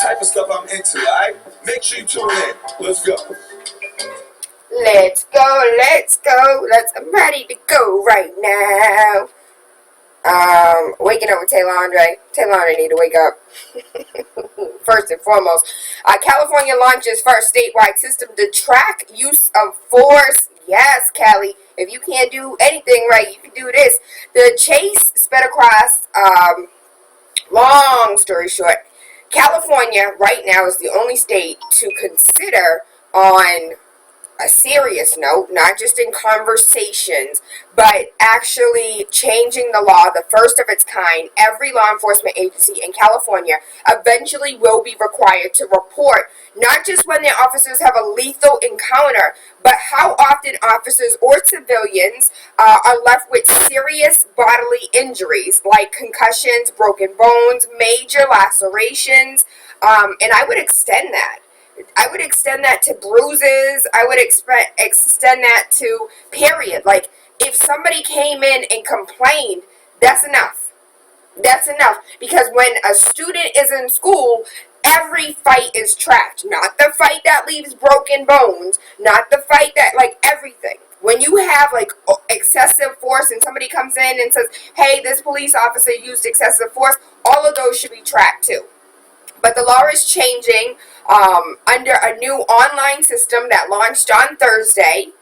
type of stuff I'm into, alright? Make sure you tune in. Let's go. Let's go. I'm ready to go right now. Waking up with TaylaAndre. TaylaAndre need to wake up. First and foremost, California launches first statewide system to track use of force. Yes, Cali. If you can't do anything right, you can do this. The chase sped across, long story short, California right now is the only state to consider on a serious note, not just in conversations, but actually changing the law, the first of its kind. Every law enforcement agency in California eventually will be required to report not just when their officers have a lethal encounter, but how often officers or civilians are left with serious bodily injuries like concussions, broken bones, major lacerations, and I would extend that. I would extend that to bruises. I would extend that to period. Like, if somebody came in and complained, that's enough. That's enough. Because when a student is in school, every fight is tracked. Not the fight that leaves broken bones. Not the fight that, like, everything. When you have, like, excessive force and somebody comes in and says, hey, this police officer used excessive force, all of those should be tracked too. But the law is changing under a new online system that launched on Thursday.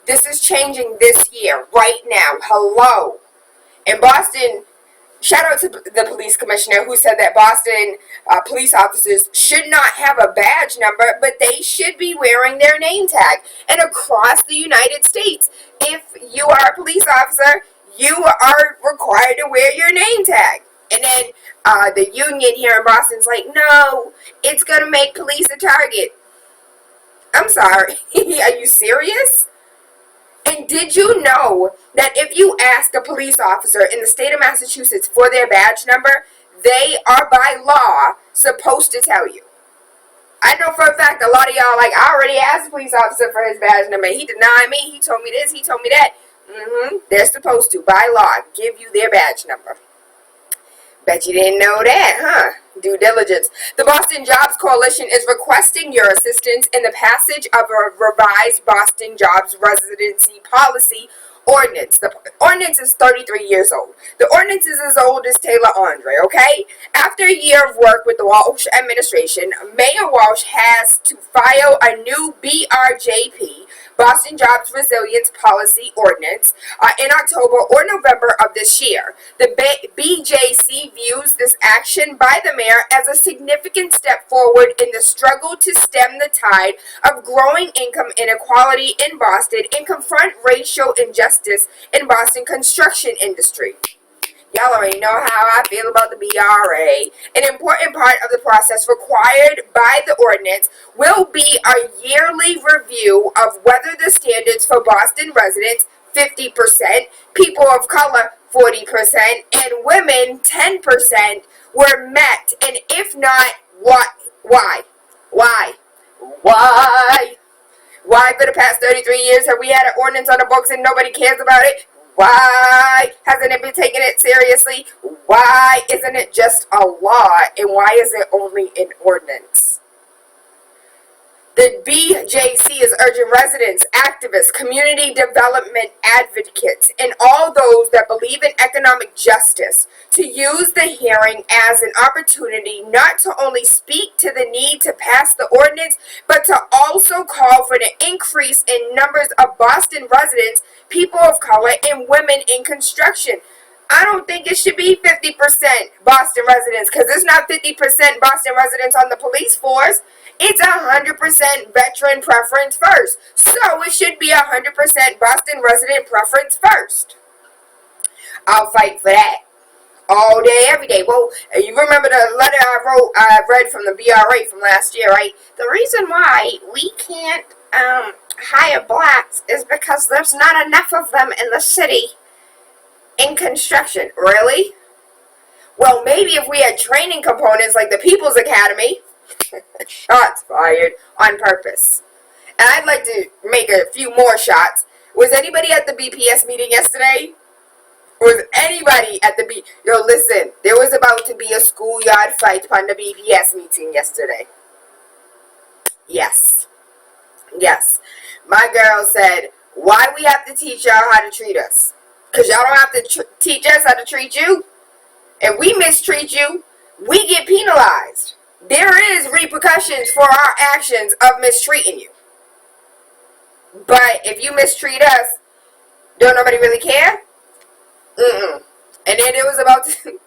This is changing this year, right now. Hello. In Boston, shout out to the police commissioner who said that Boston police officers should not have a badge number, but they should be wearing their name tag. And across the United States, if you are a police officer, you are required to wear your name tag. And then the union here in Boston's like, no, it's going to make police a target. I'm sorry. Are you serious? And did you know that if you ask a police officer in the state of Massachusetts for their badge number, they are by law supposed to tell you? I know for a fact a lot of y'all like, I already asked the police officer for his badge number. He denied me. He told me this. He told me that. They're supposed to, by law, give you their badge number. Bet you didn't know that, huh? Due diligence. The Boston Jobs Coalition is requesting your assistance in the passage of a revised Boston Jobs Residency Policy Ordinance. The ordinance is 33 years old. The ordinance is as old as TaylaAndre, okay? After a year of work with the Walsh administration, Mayor Walsh has to file a new BRJP, Boston Jobs Resilience Policy Ordinance, in October or November of this year. The BJC views this action by the mayor as a significant step forward in the struggle to stem the tide of growing income inequality in Boston and confront racial injustice in Boston construction industry. Y'all already know how I feel about the BRA. An important part of the process required by the ordinance will be a yearly review of whether the standards for Boston residents, 50%, people of color, 40%, and women, 10%, were met. And if not, what? Why? Why? Why? Why for the past 33 years have we had an ordinance on the books and nobody cares about it? Why hasn't it been taking it seriously? Why isn't it just a law? And why is it only an ordinance? The BJC is urging residents, activists, community development advocates, and all those that believe in economic justice to use the hearing as an opportunity not to only speak to the need to pass the ordinance, but to also call for the increase in numbers of Boston residents, people of color, and women in construction. I don't think it should be 50% Boston residents, because it's not 50% Boston residents on the police force. It's 100% veteran preference first. So it should be 100% Boston resident preference first. I'll fight for that all day, every day. Well, you remember the letter I read from the BRA from last year, right? The reason why we can't hire blacks is because there's not enough of them in the city in construction. Really? Well, maybe if we had training components like the People's Academy. Shots fired on purpose. And I'd like to make a few more shots. Was anybody at the BPS meeting yesterday? Was anybody at the Yo, listen, there was about to be a schoolyard fight on the BPS meeting yesterday. Yes. My girl said, why we have to teach y'all how to treat us? Because y'all don't have to teach us how to treat you. If we mistreat you, we get penalized. There is repercussions for our actions of mistreating you. But if you mistreat us, don't nobody really care? And then it was about to,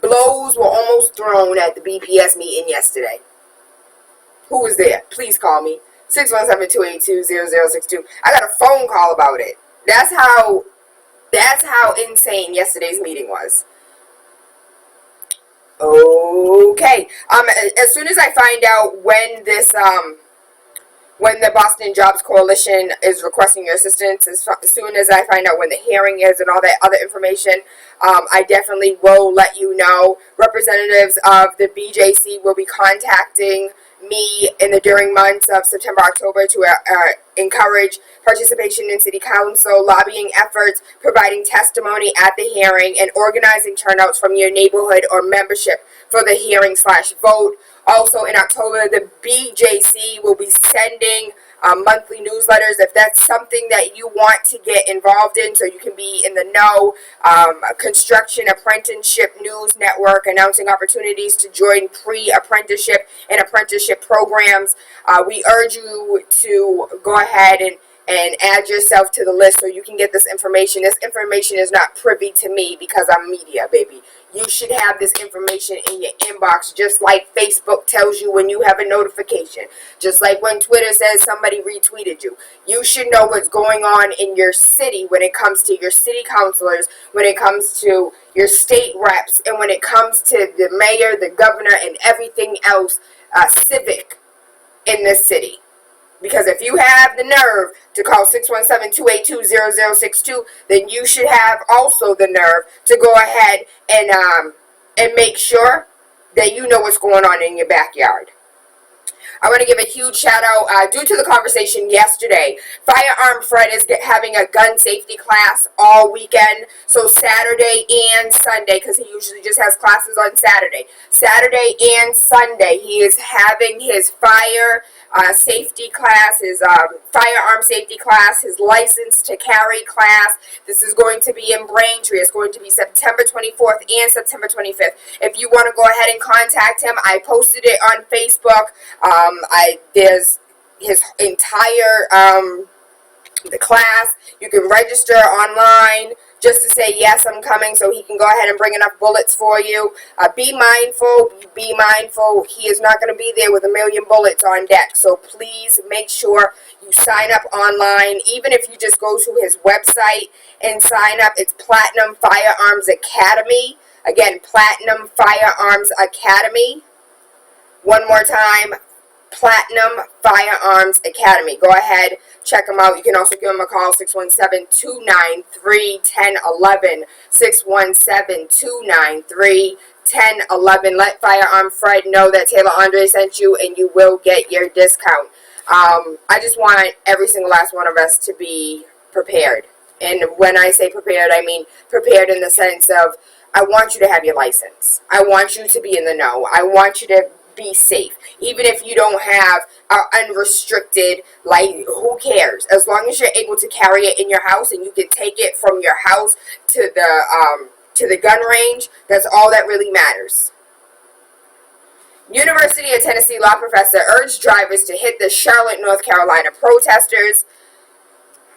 blows were almost thrown at the BPS meeting yesterday. Who was there? Please call me. 617-282-0062. I got a phone call about it. That's how insane yesterday's meeting was. Okay. As soon as I find out when the Boston Jobs Coalition is requesting your assistance, as soon as I find out when the hearing is and all that other information, I definitely will let you know. Representatives of the BJC will be contacting me in the during months of September, October to encourage participation in city council, lobbying efforts, providing testimony at the hearing, and organizing turnouts from your neighborhood or membership for the hearing/vote. Also in October, the BJC will be sending monthly newsletters if that's something that you want to get involved in so you can be in the know. A construction apprenticeship news network announcing opportunities to join pre-apprenticeship and apprenticeship programs. We urge you to go ahead and add yourself to the list so you can get this information. This information is not privy to me because I'm media, baby. You should have this information in your inbox, just like Facebook tells you when you have a notification. Just like when Twitter says somebody retweeted you. You should know what's going on in your city when it comes to your city councilors, when it comes to your state reps, and when it comes to the mayor, the governor, and everything else civic in this city. Because if you have the nerve to call 617-282-0062, then you should have also the nerve to go ahead and make sure that you know what's going on in your backyard. I want to give a huge shout out due to the conversation yesterday. Firearm Fred is having a gun safety class all weekend. So Saturday and Sunday, because he usually just has classes on Saturday. Saturday and Sunday, he is having his safety class, his firearm safety class, his license to carry class. This is going to be in Braintree. It's going to be September 24th and September 25th. If you want to go ahead and contact him, I posted it on Facebook. There's his entire the class. You can register online just to say yes, I'm coming, so he can go ahead and bring enough bullets for you. Be mindful. He is not going to be there with a million bullets on deck, so please make sure you sign up online. Even if you just go to his website and sign up, it's Platinum Firearms Academy. Again, Platinum Firearms Academy. One more time, Platinum Firearms Academy. Go ahead, check them out. You can also give them a call, 617-293-1011, 617-293-1011. Let Firearm Fred know that TaylaAndre sent you, and you will get your discount. I just want every single last one of us to be prepared. And when I say prepared, I mean prepared in the sense of, I want you to have your license. I want you to be in the know. I want you to be safe. Even if you don't have unrestricted, like, who cares? As long as you're able to carry it in your house and you can take it from your house to the gun range, that's all that really matters. University of Tennessee law professor urged drivers to hit the Charlotte, North Carolina protesters.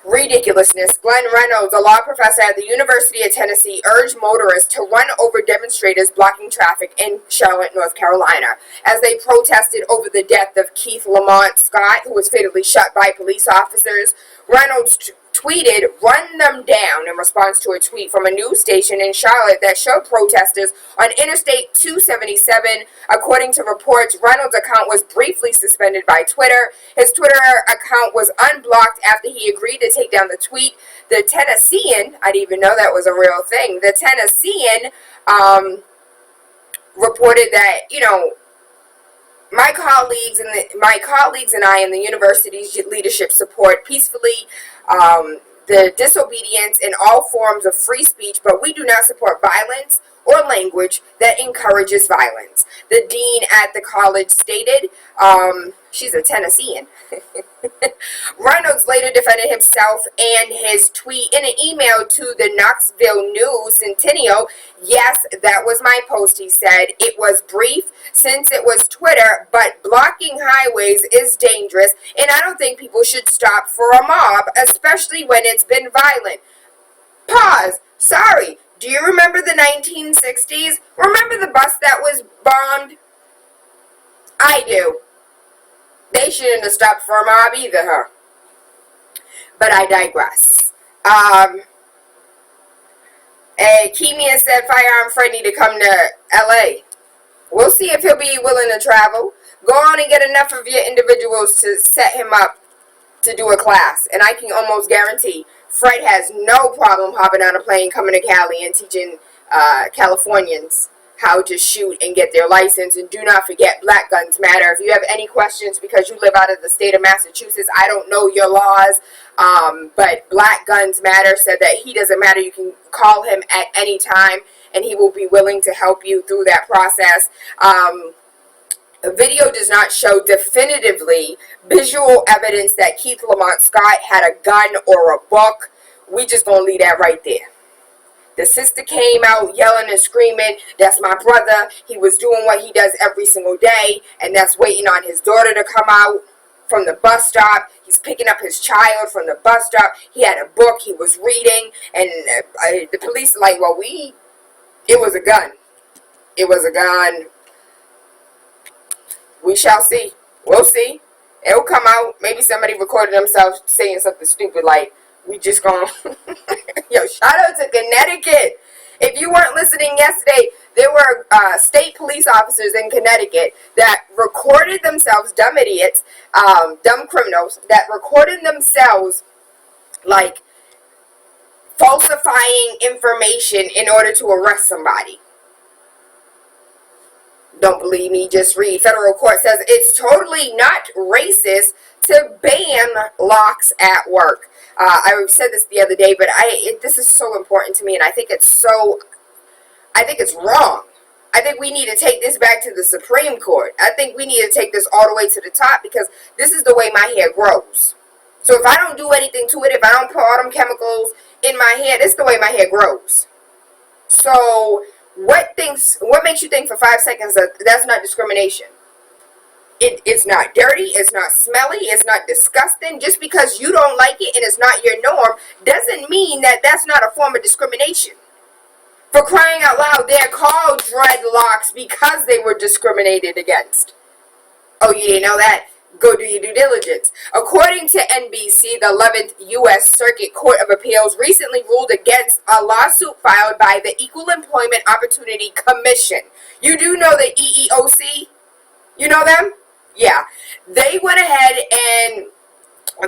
Ridiculousness. Glenn Reynolds, a law professor at the University of Tennessee, urged motorists to run over demonstrators blocking traffic in Charlotte, North Carolina, as they protested over the death of Keith Lamont Scott, who was fatally shot by police officers. Reynolds tweeted, "Run them down," in response to a tweet from a news station in Charlotte that showed protesters on Interstate 277. According to reports, Reynolds' account was briefly suspended by Twitter. His Twitter account was unblocked after he agreed to take down the tweet. The Tennessean, I didn't even know that was a real thing, the Tennessean reported that, my colleagues and I in the university's leadership support peacefully the disobedience in all forms of free speech, but we do not support violence or language that encourages violence. The dean at the college stated, she's a Tennessean. Reynolds later defended himself and his tweet in an email to the Knoxville News Centennial. Yes, that was my post, he said. It was brief since it was Twitter, but blocking highways is dangerous, and I don't think people should stop for a mob, especially when it's been violent. Pause. Sorry. Do you remember the 1960s? Remember the bus that was bombed? I do. They shouldn't have stopped for a mob either, huh? But I digress. Keemia said Firearm Fred need to come to LA. We'll see if he'll be willing to travel. Go on and get enough of your individuals to set him up to do a class. And I can almost guarantee Fred has no problem hopping on a plane, coming to Cali, and teaching Californians how to shoot and get their license. And do not forget Black Guns Matter. If you have any questions because you live out of the state of Massachusetts, I don't know your laws, but Black Guns Matter said that he doesn't matter. You can call him at any time, and he will be willing to help you through that process. The video does not show definitively visual evidence that Keith Lamont Scott had a gun or a book. We just gonna leave that right there. The sister came out yelling and screaming, that's my brother. He was doing what he does every single day, and that's waiting on his daughter to come out from the bus stop. He's picking up his child from the bus stop. He had a book he was reading, and the police are like, well, it was a gun. It was a gun. We shall see. We'll see. It'll come out. Maybe somebody recorded themselves saying something stupid like, we just gonna... Yo, shout out to Connecticut. If you weren't listening yesterday, there were state police officers in Connecticut that recorded themselves, dumb idiots, dumb criminals, that recorded themselves, like, falsifying information in order to arrest somebody. Don't believe me, just read. Federal court says it's totally not racist to ban locks at work. I said this the other day, but this is so important to me, and I think it's wrong. I think we need to take this back to the Supreme Court. I think we need to take this all the way to the top, because this is the way my hair grows. So if I don't do anything to it, if I don't put all them chemicals in my hair, this is the way my hair grows. So what makes you think for 5 seconds that that's not discrimination? It's not dirty, it's not smelly, it's not disgusting. Just because you don't like it and it's not your norm doesn't mean that that's not a form of discrimination. For crying out loud, they're called dreadlocks because they were discriminated against. Oh, you didn't know that? Go do your due diligence. According to NBC, the 11th U.S. Circuit Court of Appeals recently ruled against a lawsuit filed by the Equal Employment Opportunity Commission. You do know the EEOC? You know them? Yeah. They went ahead and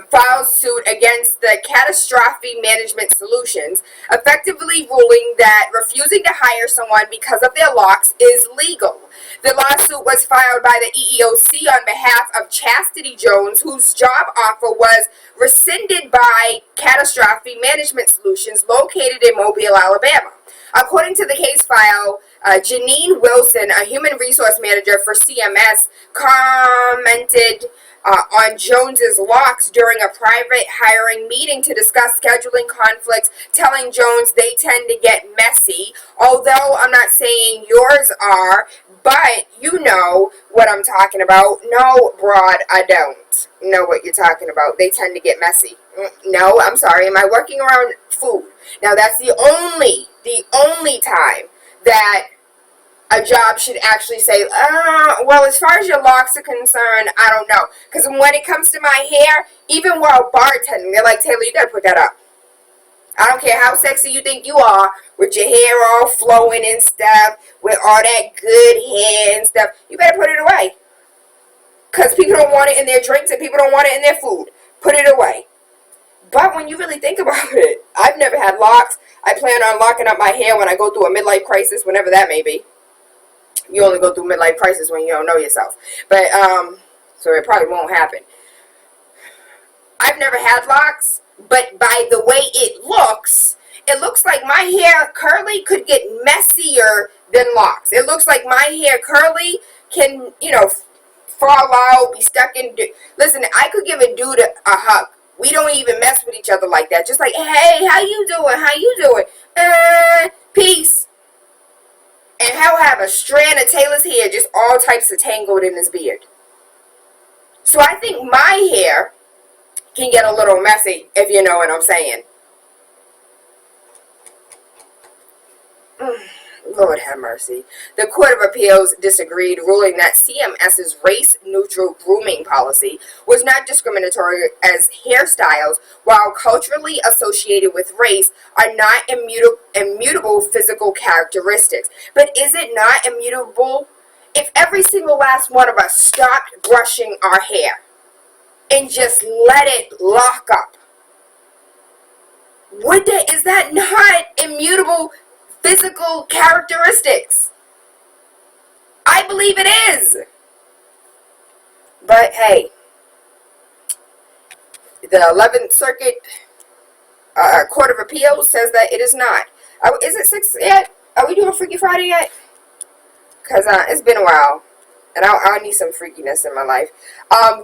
filed suit against the Catastrophe Management Solutions, effectively ruling that refusing to hire someone because of their locks is legal. The lawsuit was filed by the EEOC on behalf of Chastity Jones, whose job offer was rescinded by Catastrophe Management Solutions, located in Mobile, Alabama. According to the case file, Janine Wilson, a human resource manager for CMS, commented on Jones's locks during a private hiring meeting to discuss scheduling conflicts, telling Jones they tend to get messy. Although I'm not saying yours are, but you know what I'm talking about. No, broad, I don't know what you're talking about. They tend to get messy. No, I'm sorry. Am I working around food? Now, that's the only time that a job should actually say, well, as far as your locks are concerned, I don't know. Because when it comes to my hair, even while bartending, they're like, Tayla, you got to put that up. I don't care how sexy you think you are, with your hair all flowing and stuff, with all that good hair and stuff, you better put it away. Because people don't want it in their drinks and people don't want it in their food. Put it away. But when you really think about it, I've never had locks. I plan on locking up my hair when I go through a midlife crisis, whenever that may be. You only go through midlife crisis when you don't know yourself. But, so it probably won't happen. I've never had locks, but by the way it looks like my hair curly could get messier than locks. It looks like my hair curly can, fall out, be stuck in. Listen, I could give a dude a hug. We don't even mess with each other like that. Just like, hey, how you doing? How you doing? Peace. And he'll have a strand of Tayla's hair just all types of tangled in his beard. So I think my hair can get a little messy, if you know what I'm saying. Lord have mercy. The Court of Appeals disagreed, ruling that CMS's race-neutral grooming policy was not discriminatory, as hairstyles, while culturally associated with race, are not immutable physical characteristics. But is it not immutable if every single last one of us stopped brushing our hair and just let it lock up? Is that not immutable physical characteristics? I believe it is. But hey, the 11th Circuit Court of Appeals says that it is not. Is it 6 yet? Are we doing Freaky Friday yet? Because it's been a while, and I need some freakiness in my life.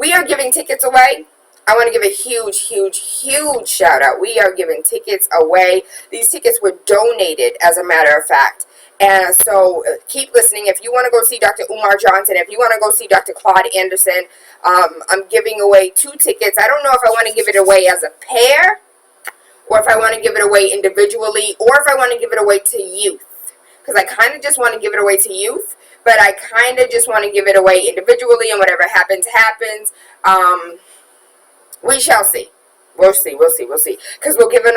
We are giving tickets away. I want to give a huge shout out. We are giving tickets away. These tickets were donated, as a matter of fact. And so keep listening. If you want to go see Dr. Umar Johnson, if you want to go see Dr. Claude Anderson, I'm giving away 2 tickets. I don't know if I want to give it away as a pair, or if I want to give it away individually, or if I want to give it away to youth. Because I kind of just want to give it away to youth, but I kind of just want to give it away individually, and whatever happens, happens. We shall see. We'll see. Because we'll give it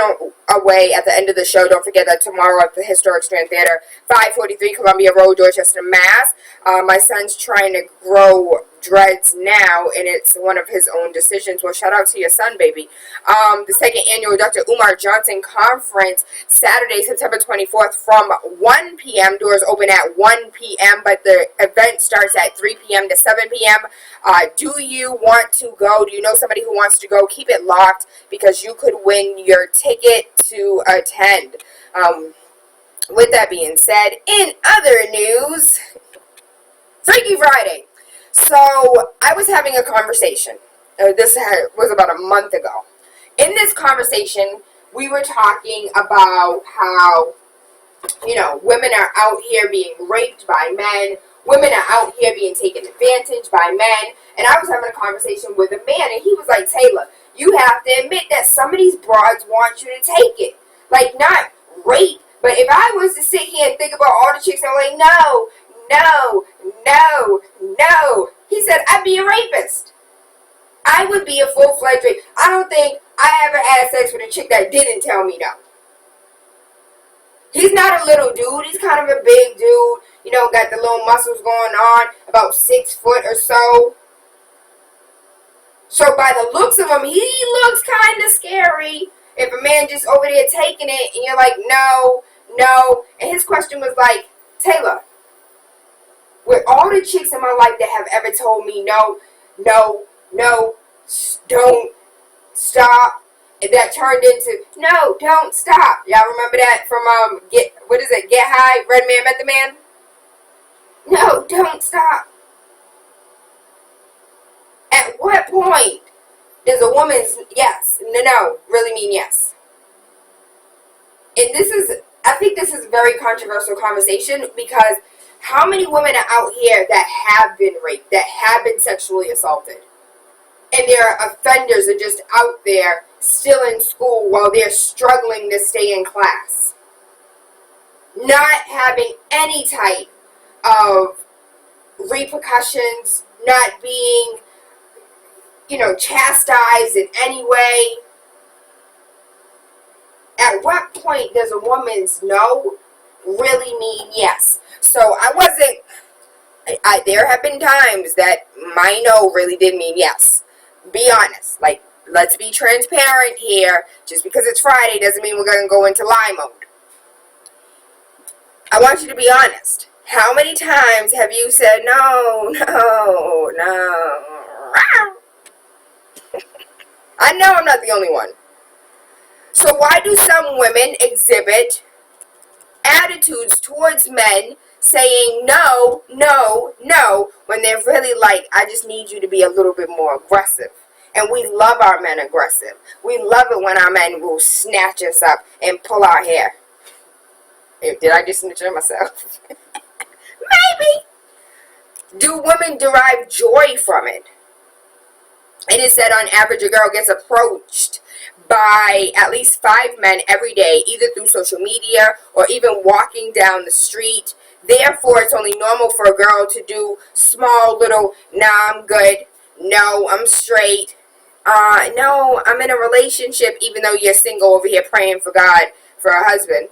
away at the end of the show. Don't forget that tomorrow at the Historic Strand Theater, 543 Columbia Road, Dorchester, Mass. My son's trying to grow dreads now, and it's one of his own decisions. Well, shout out to your son, baby. The second annual Dr. Umar Johnson Conference, Saturday, September 24th from 1 p.m. Doors open at 1 p.m., but the event starts at 3 p.m. to 7 p.m. Do you want to go? Do you know somebody who wants to go? Keep it locked, because you could win your ticket to attend. With that being said, in other news, Freaky Friday. So, I was having a conversation. This was about a month ago. In this conversation, we were talking about how, women are out here being raped by men. Women are out here being taken advantage by men. And I was having a conversation with a man, and he was like, Tayla, you have to admit that some of these broads want you to take it. Like, not rape, but if I was to sit here and think about all the chicks, I'm like, no. He said, I'd be a rapist. I would be a full-fledged rapist. I don't think I ever had sex with a chick that didn't tell me no. He's not a little dude. He's kind of a big dude. Got the little muscles going on, about 6 foot or so. So by the looks of him, he looks kind of scary. If a man just over there taking it, and you're like, no. And his question was like, Tayla, with all the chicks in my life that have ever told me no, don't stop, and that turned into no, don't stop. Y'all remember that from Get High, Red Man Met the Man? No, don't stop. At what point does a woman's yes, no really mean yes? And I think this is a very controversial conversation, because how many women are out here that have been raped, that have been sexually assaulted? And their offenders are just out there still in school while they're struggling to stay in class. Not having any type of repercussions, not being, chastised in any way. At what point does a woman's no really mean yes? So there have been times that my no really did mean yes. Be honest. Like, let's be transparent here. Just because it's Friday doesn't mean we're going to go into lie mode. I want you to be honest. How many times have you said no? I know I'm not the only one. So why do some women exhibit attitudes towards men saying no, no, no, when they're really like, I just need you to be a little bit more aggressive? And we love our men aggressive. We love it when our men will snatch us up and pull our hair. Did I just snitch on myself? Maybe. Do women derive joy from it? It is said on average a girl gets approached by at least 5 men every day, either through social media or even walking down the street. Therefore, it's only normal for a girl to do small little, nah, I'm good, no, I'm straight, no, I'm in a relationship, even though you're single over here praying for God for a husband.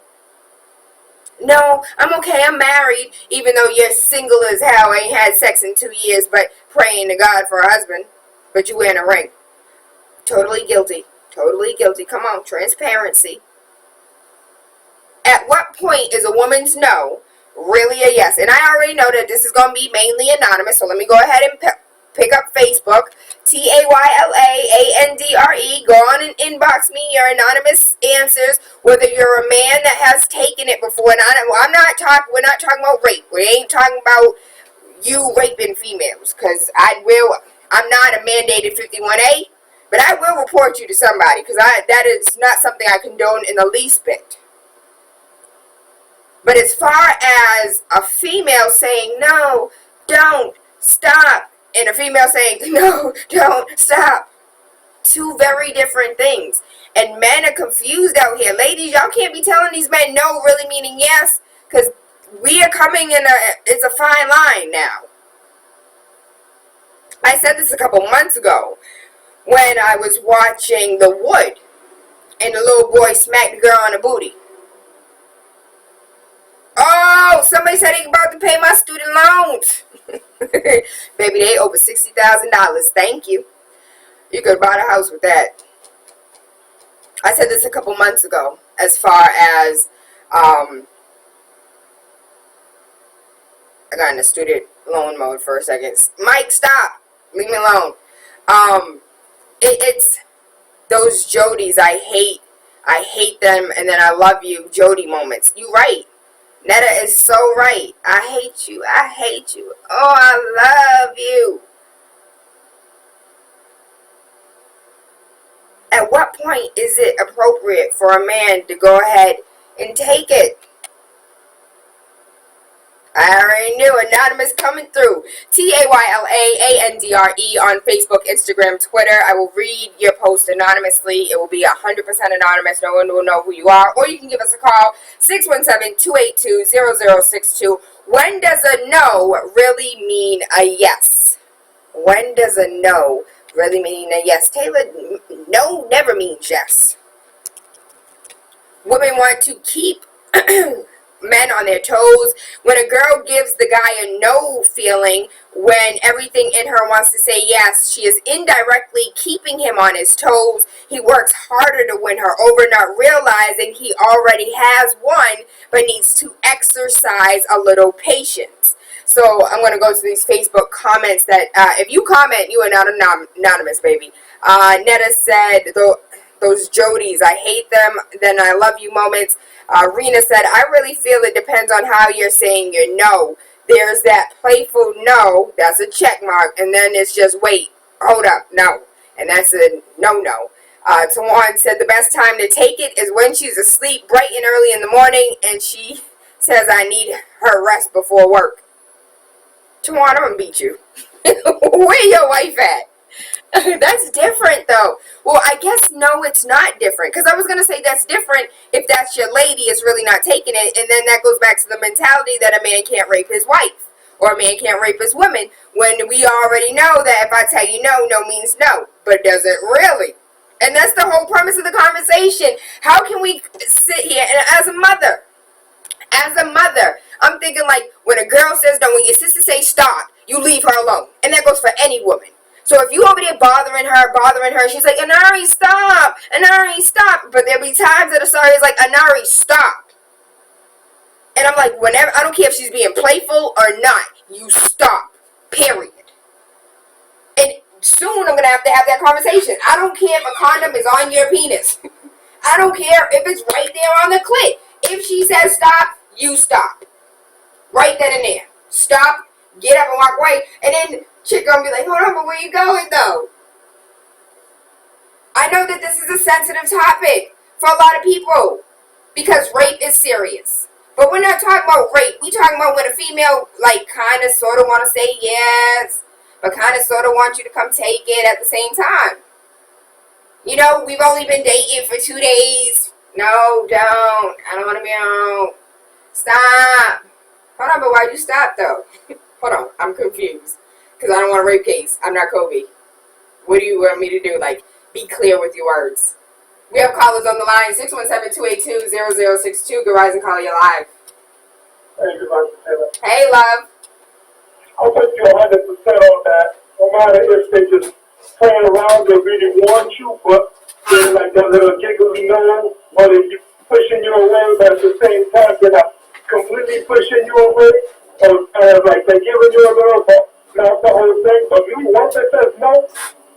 No, I'm okay, I'm married, even though you're single as hell, ain't had sex in 2 years, but praying to God for a husband, but you wearing a ring. Totally guilty. Totally guilty. Come on, transparency. At what point is a woman's no really a yes? And I already know that this is going to be mainly anonymous, so let me go ahead and pick up Facebook. TaylaAndre. Go on and inbox me your anonymous answers, whether you're a man that has taken it before. And we're not talking about rape. We ain't talking about you raping females, because I'm not a mandated 51A. But I will report you to somebody, because that is not something I condone in the least bit. But as far as a female saying, no, don't, stop, and a female saying, no, don't, stop, two very different things. And men are confused out here. Ladies, y'all can't be telling these men no really meaning yes, because we are coming it's a fine line now. I said this a couple months ago, when I was watching The Wood, and the little boy smacked the girl on the booty. Oh, somebody said they about to pay my student loans. Baby, they over $60,000. Thank you. You could buy a house with that. I said this a couple months ago, as far as, I got in the student loan mode for a second. Mike, stop. Leave me alone. It's those Jodies, I hate them, and then I love you Jody moments. You right. Netta is so right. I hate you. Oh, I love you. At what point is it appropriate for a man to go ahead and take it? I already knew. Anonymous coming through. TaylaAndre on Facebook, Instagram, Twitter. I will read your post anonymously. It will be 100% anonymous. No one will know who you are. Or you can give us a call, 617-282-0062. When does a no really mean a yes? When does a no really mean a yes? Tayla, no never means yes. Women want to keep men on their toes. When a girl gives the guy a no feeling, when everything in her wants to say yes, she is indirectly keeping him on his toes. He works harder to win her over, not realizing he already has won, but needs to exercise a little patience. So I'm going to go to these Facebook comments that, if you comment, you are not anonymous, baby. Netta said, those Jodies, I hate them, then I love you moments. Rena said, I really feel it depends on how you're saying your no. There's that playful no, that's a check mark, and then it's just wait, hold up, no. And that's a no-no. Tawan said the best time to take it is when she's asleep bright and early in the morning and she says, I need her rest before work. Tawan, I'm going to beat you. Where your wife at? That's different though. Well, I guess no, it's not different, because I was going to say that's different if that's your lady is really not taking it, and then that goes back to the mentality that a man can't rape his wife or a man can't rape his woman, when we already know that if I tell you no, no means no, but does it really? And that's the whole premise of the conversation. How can we sit here and as a mother, I'm thinking like when a girl says no, when your sister says stop, you leave her alone, and that goes for any woman. So if you over there bothering her, she's like, Anari, stop, but there'll be times that Asari is like, Anari, stop. And I'm like, whenever, I don't care if she's being playful or not, you stop, period. And soon I'm going to have that conversation. I don't care if a condom is on your penis. I don't care if it's right there on the clit. If she says stop, you stop. Right then and there. Stop, get up and walk away. And then chick gonna be like, hold on, but where you going though? I know that this is a sensitive topic for a lot of people because rape is serious. But we're not talking about rape. We talking about when a female like kind of sort of want to say yes, but kind of sort of want you to come take it at the same time. You know, we've only been dating for 2 days. No, don't. I don't want to be out. Stop. Hold on, but why'd you stop though? Hold on, I'm confused. Because I don't want a rape case. I'm not Kobe. What do you want me to do? Like, be clear with your words. We have callers on the line, 617-282-0062. Good rise and call you live. Hey, good morning, Taylor. Hey, love. I'm with you 100% on that. No matter if they just playing around, they really want you, but they're like that little giggly nose, or they keep pushing you away, but at the same time, they're not completely pushing you away, or like they're giving you a little, but not the whole thing. But me, once it says no,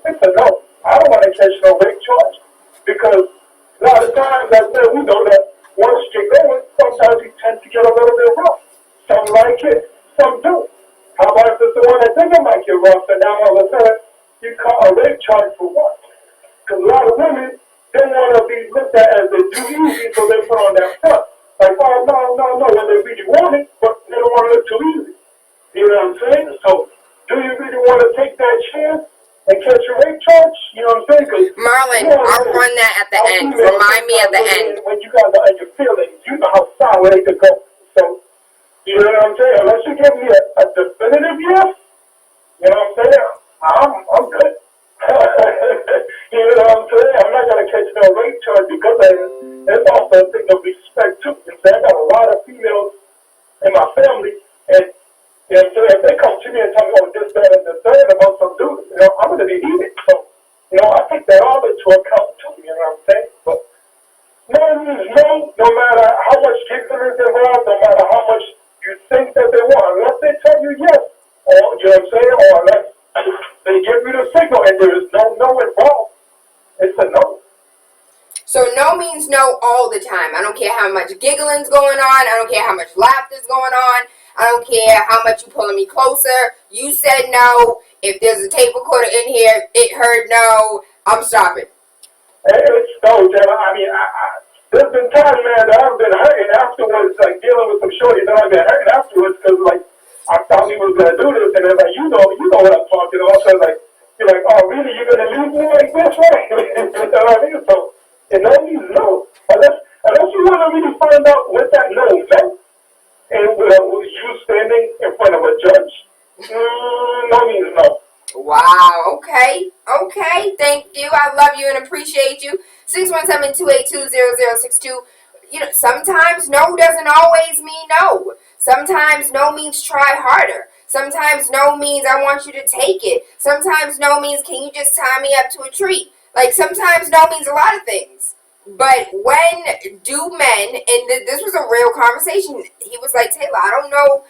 it's a no. I don't want to catch no rape charge, because a lot of times, I said, we know that once you're going, sometimes you tend to get a little bit rough. Some like it, some do. How about if it's the one that doesn't like it rough, and now all of a sudden, you call a rape charge for what? Because a lot of women, they want to be looked at as they do easy, so they put on that front. Like, oh, no, when they really want it, but they don't want to look too easy. You know what I'm saying? So, do you really want to take that chance and catch a rape charge? You know what I'm saying? Marlon, I'll run that at the end. Remind me at the end. When you guys are in your feelings, you know how sour they could go. So, you know what I'm saying? Unless you give me a definitive yes, you know what I'm saying? I'm good. You know what I'm saying? I'm not going to catch no rape charge because it's also a thing of respect too. You know, I got a lot of females in my family, and you know, so if they come to me and tell me, oh, this, that, and the third about some dude, you know, I'm going to be heated. So, you know, I take that all into account too, you know what I'm saying? But no means no, no matter how much giggling is involved, no matter how much you think that they want, unless they tell you yes, or, you know what I'm saying, or unless they give you the signal and there is no involved, it's a no. So no means no all the time. I don't care how much giggling's going on. I don't care how much laughter's going on. I don't care how much you pulling me closer. You said no. If there's a tape recorder in here, it heard no. I'm stopping. It's no, Taylor. I mean, there's been times, man, that I've been hurting afterwards, like dealing with some shorties that I've been hurting afterwards because, like, I thought he was gonna do this, and then like, you know what I'm talking about. So like, you're like, oh, really? You're gonna leave me like this, right? You know what I mean? So, and no means no, unless you want to really find out what that no meant, and with you standing in front of a judge, no means no. Wow. Okay. Thank you. I love you and appreciate you. 617-282-0062. You know, sometimes no doesn't always mean no. Sometimes no means try harder. Sometimes no means I want you to take it. Sometimes no means can you just tie me up to a tree. Like sometimes no means a lot of things. But when do men, and this was a real conversation, he was like, Tayla, I don't know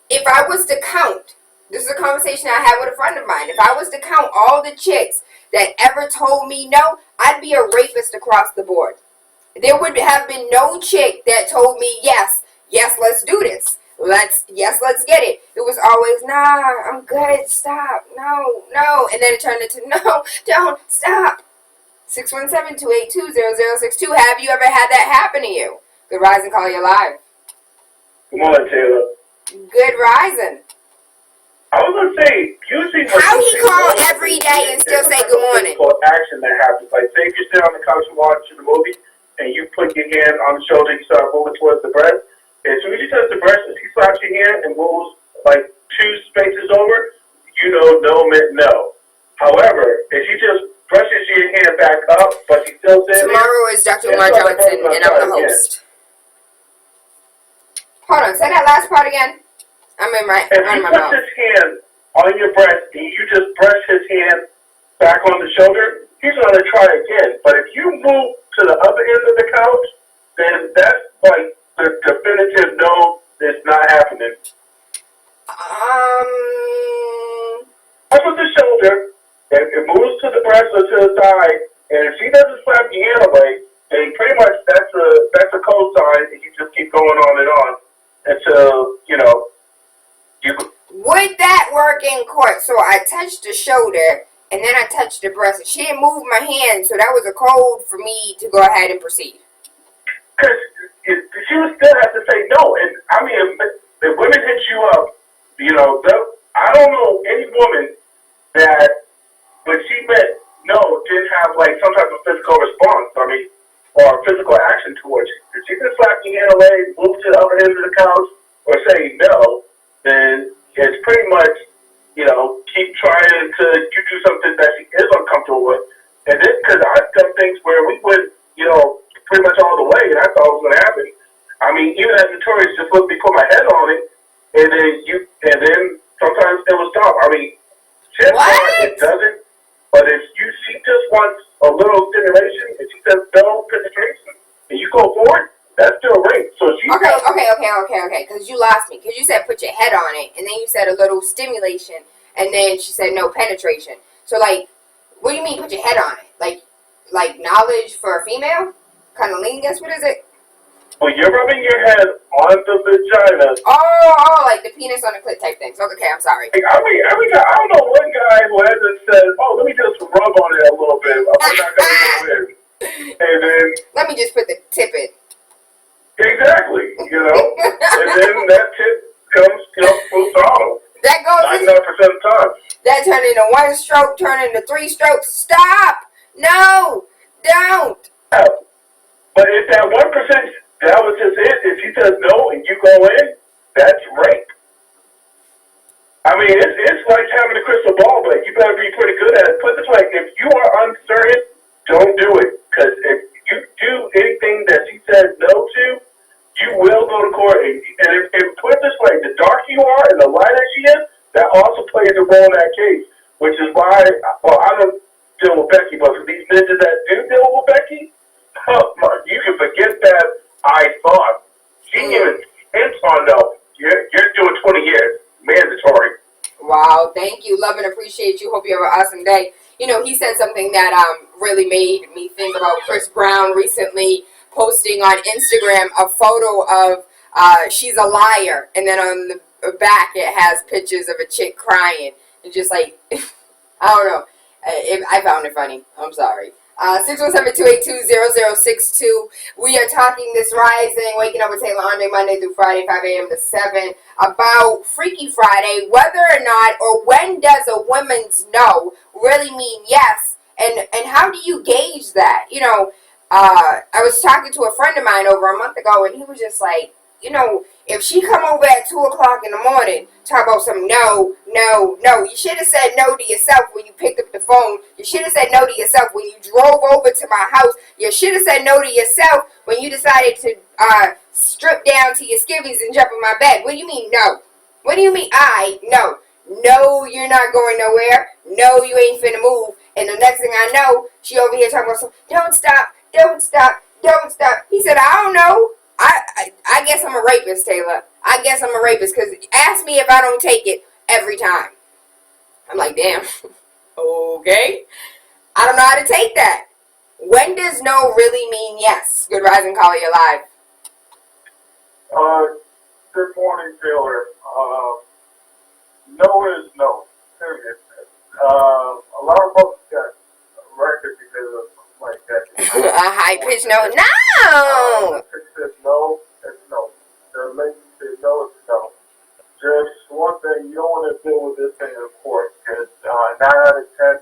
if I was to count. This is a conversation I had with a friend of mine. If I was to count all the chicks that ever told me no, I'd be a rapist across the board. There would have been no chick that told me yes, let's do this. Let's get it. It was always, nah, I'm good, stop, no. And then it turned into, no, don't, stop. 617-282-0062. Have you ever had that happen to you? Good rising, call you live. Good morning, Taylor. Good rising. I was gonna say, usually how he call every day and still say good morning? Action that happens. Like, say if you sit on the couch and watching the movie, and you put your hand on the shoulder and you start moving towards the breast. As soon as you touch the breast, if he slaps your hand and moves like 2 spaces over, you know no meant no. However, if you just brushes your hand back up, but you still sitting there. Tomorrow is Dr. Umar Johnson, and I'm the host. Hold on, say that last part again. I'm in my If you put his hand on your breast and you just brush his hand back on the shoulder, he's going to try again. But if you move to the other end of the couch, then that's like the definitive no, it's not happening. Up with the shoulder, and it moves to the breast or to the side, and if she doesn't slap your hand away, And pretty much that's a cosign, and you just keep going on and on until, you know, you... Would that work in court? So I touched the shoulder, and then I touched the breast, and she didn't move my hand, so that was a code for me to go ahead and proceed. Because she would still have to say no. And, I mean, if women hit you up, you know, I don't know any woman that, when she meant no, didn't have, like, some type of physical response, I mean, or physical action towards you. If she can slap your hand away, move to the other end of the couch, or say no, then it's pretty much, you know, keep trying to you do something that she is uncomfortable with. And then, because I've done things where we went, you know, pretty much all the way, and I thought it was going to happen. I mean, even as Notorious just let me put my head on it, and then sometimes it will stop. I mean, chances are it doesn't, but if she just wants a little stimulation, and she says no penetration, and you go for it, that's still rape. So she Okay, because you lost me. Because you said put your head on it, and then you said a little stimulation, and then she said no penetration. So, like, what do you mean put your head on it? Like knowledge for a female? Kind of lingus? What is it? Well, you're rubbing your head on the vagina. Oh, like the penis on the clit type thing. So, okay, I'm sorry. Like, I mean, every guy, I don't know one guy who hasn't said, oh, let me just rub on it a little bit. I'm not going to go in. And then... Let me just put the tip in. Exactly, you know. And then that tip comes, you know, full throttle. That goes 99% of the time. That turned into one stroke, turned into three strokes. Stop! No! Don't! Yeah. But if that 1%, that was just it. If she says no and you go in, that's rape. I mean, it's like having a crystal ball, but you better be pretty good at it. Put it this way, if you are uncertain, don't do it. Because if you do anything that she says no to, you will go to court. And if put it this way, the darker you are and the lighter she is, that also plays a role in that case. Which is why, well, I don't deal with Becky, but for these ninjas that do deal with Becky, you can forget that I thought. She even hints on no. You're doing 20 years. Mandatory. Wow, thank you. Love and appreciate you. Hope you have an awesome day. You know, he said something that really made me think about Chris Brown recently posting on Instagram a photo of she's a liar, and then on the back it has pictures of a chick crying, and just like I don't know, I found it funny. I'm sorry. 617-282-0062. We are talking this rising, waking up with TaylaAndre Monday through Friday, 5 a.m. to 7, about Freaky Friday, whether or not, or when does a woman's no really mean yes, and how do you gauge that? You know, I was talking to a friend of mine over a month ago, and he was just like, you know, if she come over at 2 o'clock in the morning, talk about some no, you should have said no to yourself when you picked up the phone. You should have said no to yourself when you drove over to my house. You should have said no to yourself when you decided to strip down to your skivvies and jump in my bed. What do you mean no? What do you mean no? No, you're not going nowhere. No, you ain't finna move. And the next thing I know, she over here talking about some, don't stop. He said, I don't know. I guess I'm a rapist, Tayla. I guess I'm a rapist, because ask me if I don't take it every time. I'm like, damn. Okay. I don't know how to take that. When does no really mean yes? Good rising, caller, you're live. Good morning, Taylor. No is no. Period. A lot of folks got record because of like that. A high pitch no. No! It says no, it's no. The lady says no, it's no. Just one thing, you don't want to deal with this thing in court, because 9 out of 10,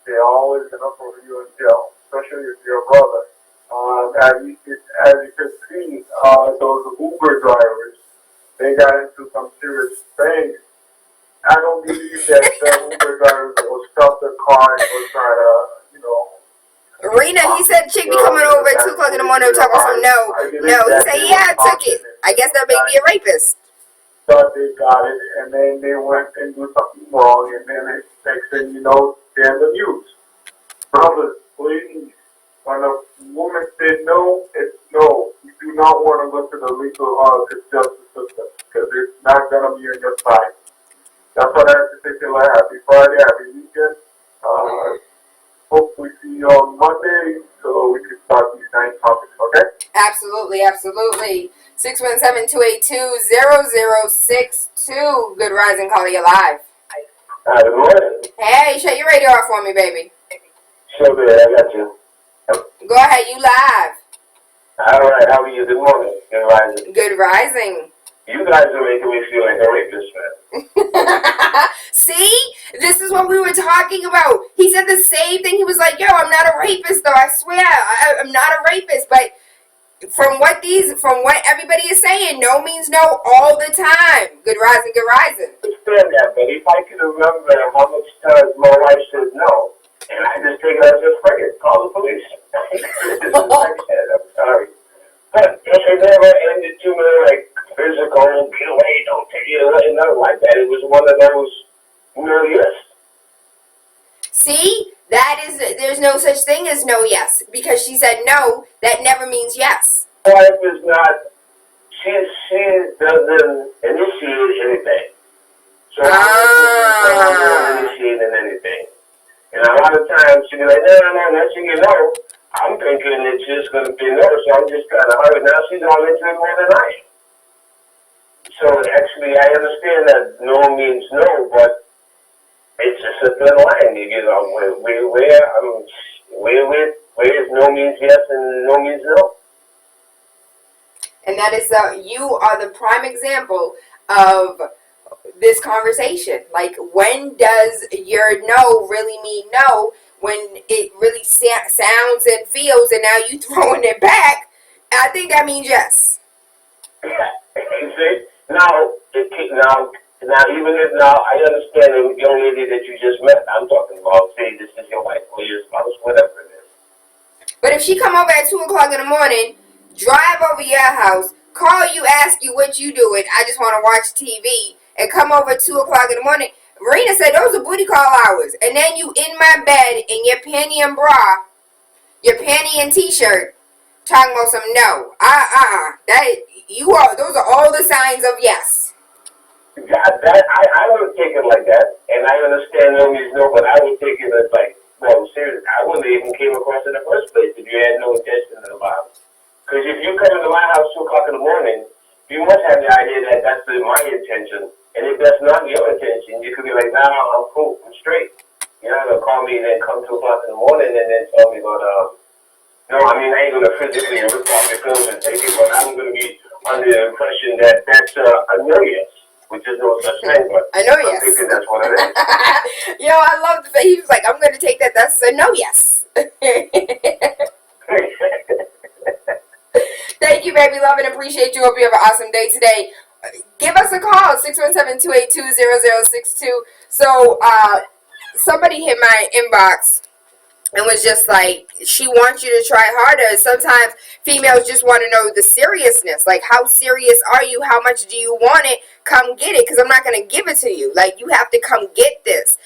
they're always going to put you in jail, especially if you're a brother. As you can see, those Uber drivers, they got into some serious things. I don't believe that the Uber drivers will stop the car and will try to, you know. Rena, he said chick be coming over at 2 o'clock in the morning to talk about some no. He said, yeah, I took it. I guess that may be a rapist. Thought they got it, and then they went and do something wrong, and then next thing you know, they're in the news. Brothers, please, when a woman said no, it's no. You do not want to go to the legal justice system, because it's not going to be on your side. That's what I have to say to you. Happy Friday, happy weekend. Hope we see you on Monday, so we can start these nice topics, okay? Absolutely, absolutely. 617-282-0062. Good rising, caller, you live. Good morning. Hey, shut your radio off for me, baby. Sure, good. I got you. Go ahead, you live. All right, how are you? Good morning. Good rising. Good rising. You guys are making me feel like a rapist, man. See? This is what we were talking about. He said the same thing. He was like, yo, I'm not a rapist, though. I swear, I'm not a rapist. But from what everybody is saying, no means no all the time. Good rising, good rising. I understand that, but if I could remember how much times my wife said no, and I just take it as a friend, call the police. This is what I said. I'm sorry. But it never ended to me like physical, get away, don't take it away, nothing like that. It was one of those, yes. See? There's no such thing as no yes. Because she said no, that never means yes. My wife is not, she doesn't initiate anything. So I'm not initiating anything. And a lot of times she'll be like, no, next thing you know, I'm thinking it's just going to be no, so I'm just kind of hurried. Now she's all into it more than I am. So actually, I understand that no means no, but it's just a thin line. You know, where is no means yes and no means no. And that is you are the prime example of this conversation. Like, when does your no really mean no? When it really sounds and feels, and now you throwing it back, I think that means yes. See? Now, even if I understand the young lady that you just met. I'm talking about, say, this is your wife or your spouse, whatever it is. But if she come over at 2 o'clock in the morning, drive over your house, call you, ask you what you doing, I just want to watch TV, and come over at 2 o'clock in the morning, Marina said those are booty call hours. And then you in my bed in your panty and bra, your panty and t-shirt, talking about some no. Those are all the signs of yes. I wouldn't take it like that, and I understand no means no, but I would take it as like, well, seriously, I wouldn't even came across in the first place if you had no intention of the vibe. Because if you come into my house 2 o'clock in the morning, you must have the idea that that's my intention. And if that's not your intention, you could be like, nah, I'm cool, I'm straight. You're not going to call me and then come 2 o'clock in the morning and then tell me about, no, I mean, I ain't going to physically rip off your clothes and take it, but I'm going to be under the impression that that's a no yes, which is no such thing, but I know yes. I'm thinking that's what it is. Yo, I love the fact he was like, I'm going to take that. That's a no yes. Thank you, baby. Love and appreciate you. Hope you have an awesome day today. Give us a call, 617-282-0062. So, somebody hit my inbox and was just like, she wants you to try harder. Sometimes females just want to know the seriousness. Like, how serious are you? How much do you want it? Come get it, because I'm not going to give it to you. Like, you have to come get this.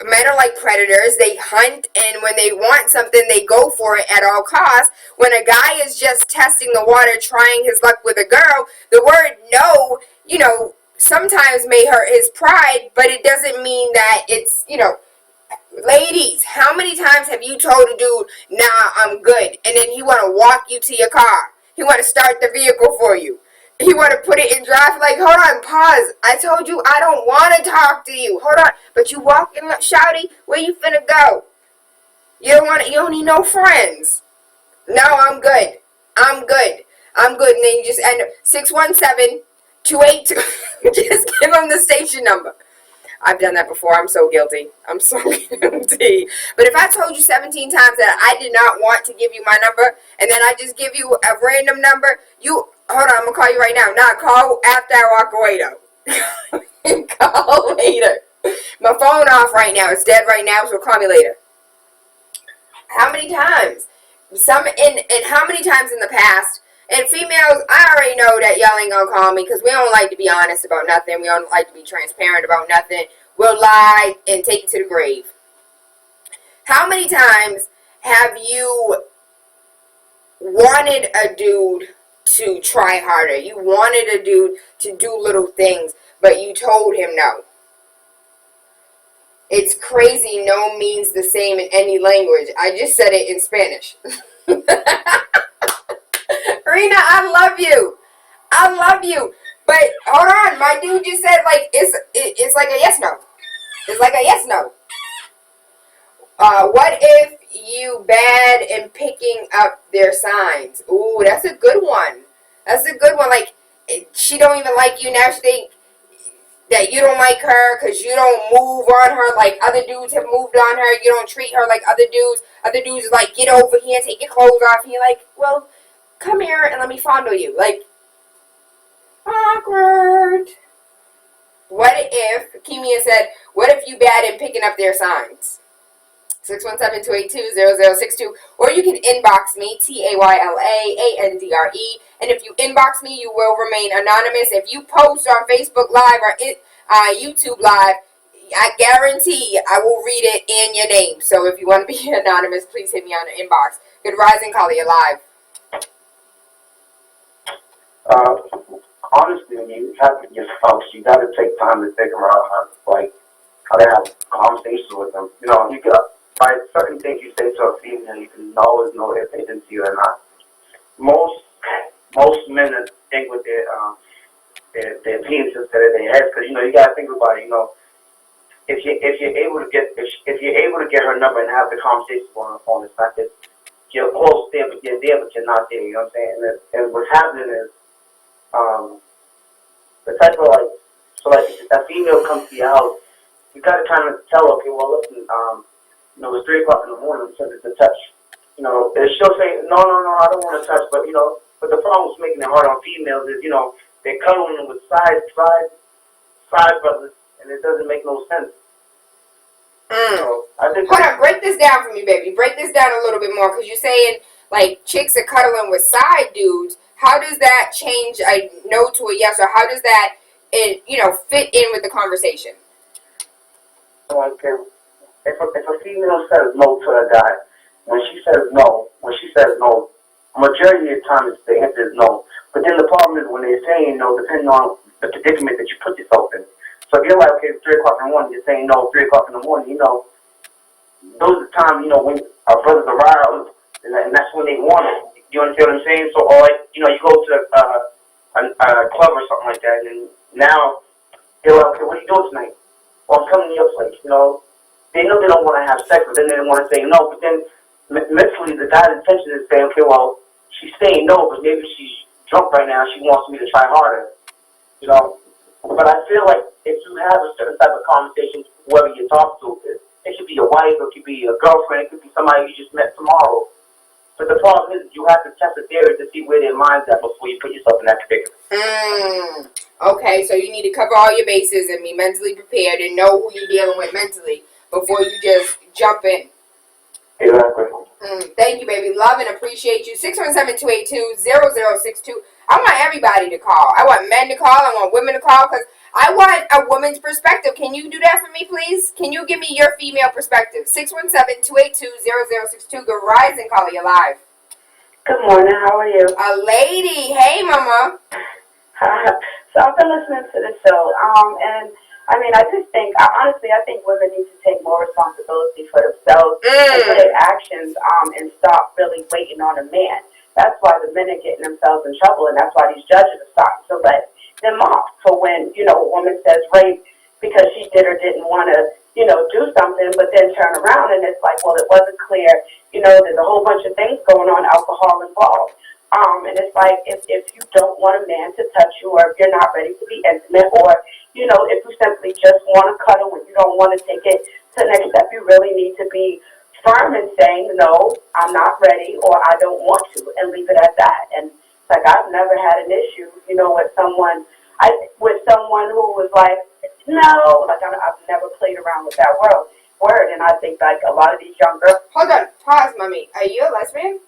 Men are like predators. They hunt, and when they want something, they go for it at all costs. When a guy is just testing the water, trying his luck with a girl, the word no, sometimes may hurt his pride, but it doesn't mean that it's, ladies, how many times have you told a dude, nah, I'm good, and then he want to walk you to your car? He want to start the vehicle for you. He want to put it in drive, like, hold on, pause. I told you I don't want to talk to you. Hold on. But you walking, shouty, where you finna go? You don't need no friends. No, I'm good. I'm good. And then you just end up 617-282. Just give them the station number. I've done that before. I'm so guilty. I'm so guilty. But if I told you 17 times that I did not want to give you my number, and then I just give you a random number, hold on, I'm going to call you right now. Nah, call after I walk away, though. Call later. My phone off right now. It's dead right now, so call me later. How many times? And how many times in the past? And females, I already know that y'all ain't gonna call me because we don't like to be honest about nothing. We don't like to be transparent about nothing. We'll lie and take it to the grave. How many times have you wanted a dude to try harder? You wanted a dude to do little things, but you told him no. It's crazy no means the same in any language. I just said it in Spanish. Rena, I love you. I love you. But hold on, my dude just said like it's like a yes no. It's like a yes no. What if you bad in picking up their signs? Ooh, that's a good one. That's a good one. Like she don't even like you now. She think that you don't like her because you don't move on her like other dudes have moved on her. You don't treat her like other dudes. Other dudes is like, get over here, take your clothes off. And you're like, well, come here and let me fondle you. Like, awkward. What if, Kimia said, what if you bad in picking up their signs? 617-282-0062. Or you can inbox me, TaylaAndre. And if you inbox me, you will remain anonymous. If you post on Facebook Live or YouTube Live, I guarantee I will read it in your name. So if you want to be anonymous, please hit me on the inbox. Good rising, Kali, alive. Honestly, when you have your folks, you got to take time to think around how they have conversations with them. You know, you got by certain things you say to a female, you can always know if they didn't see it or not. Most men think with their penises instead of their heads, because you know you got to think about it. You know, if you're able to get her number and have the conversation on the phone, it's not that you're close there, but you're there, but you're not there. You know what I'm saying? And what's happening is the type of if a female comes to your house, you got to kind of tell her, okay, well, listen, you know, it's 3 o'clock in the morning, so it's a touch. You know, and she'll say, no, I don't want to touch, but, you know, but the problem with making it hard on females is, you know, they're cuddling them with side brothers, and it doesn't make no sense. So, I think hold on, break this down for me, baby. Break this down a little bit more, because you're saying, like, chicks are cuddling with side dudes. How does that change a no to a yes, or how does that, fit in with the conversation? Okay. If a female says no to a guy, when she says no, majority of the time the answer is no. But then the problem is when they're saying no, depending on the predicament that you put yourself in. So if you're like, okay, it's 3 o'clock in the morning, you're saying no, 3 o'clock in the morning, you know, those are the times, you know, when our brothers aroused, and that's when they want it. You understand what I'm saying? So, or like, you know, you go to a club or something like that, and now they're like, okay, what are you doing tonight? Well, I'm coming to your place, you know. They know they don't want to have sex, but then they don't want to say no. But then mentally, the guy's intention is saying, okay, well, she's saying no, but maybe she's drunk right now. She wants me to try harder, you know. But I feel like if you have a certain type of conversation, whoever you talk to, it could be your wife, it could be your girlfriend, it could be somebody you just met tomorrow. But the problem is, you have to test the theory to see where their mind's at before you put yourself in that predicament. Okay, so you need to cover all your bases and be mentally prepared and know who you're dealing with mentally before you just jump in. Exactly. Thank you, baby. Love and appreciate you. 617-282-0062. I want everybody to call. I want men to call. I want women to call because I want a woman's perspective. Can you do that for me, please? Can you give me your female perspective? 617-282-0062. Good rising, call you live. Good morning. How are you? A lady. Hey, mama. So I've been listening to the show, and I mean, I think women need to take more responsibility for themselves and for their actions, and stop really waiting on a man. That's why the men are getting themselves in trouble, and that's why these judges are starting to let them off. So when, a woman says rape because she did or didn't want to, do something, but then turn around and it's like, well, it wasn't clear, there's a whole bunch of things going on, alcohol involved. And it's like, if you don't want a man to touch you, or if you're not ready to be intimate, or, if you simply just want to cuddle and you don't want to take it to the next step, you really need to be firm in saying, no, I'm not ready, or I don't want to, and leave it at that. And it's like, I've never had an issue, with someone who was like, no, like I've never played around with that word. And I think like a lot of these young girls. Hold on, pause, mommy. Are you a lesbian?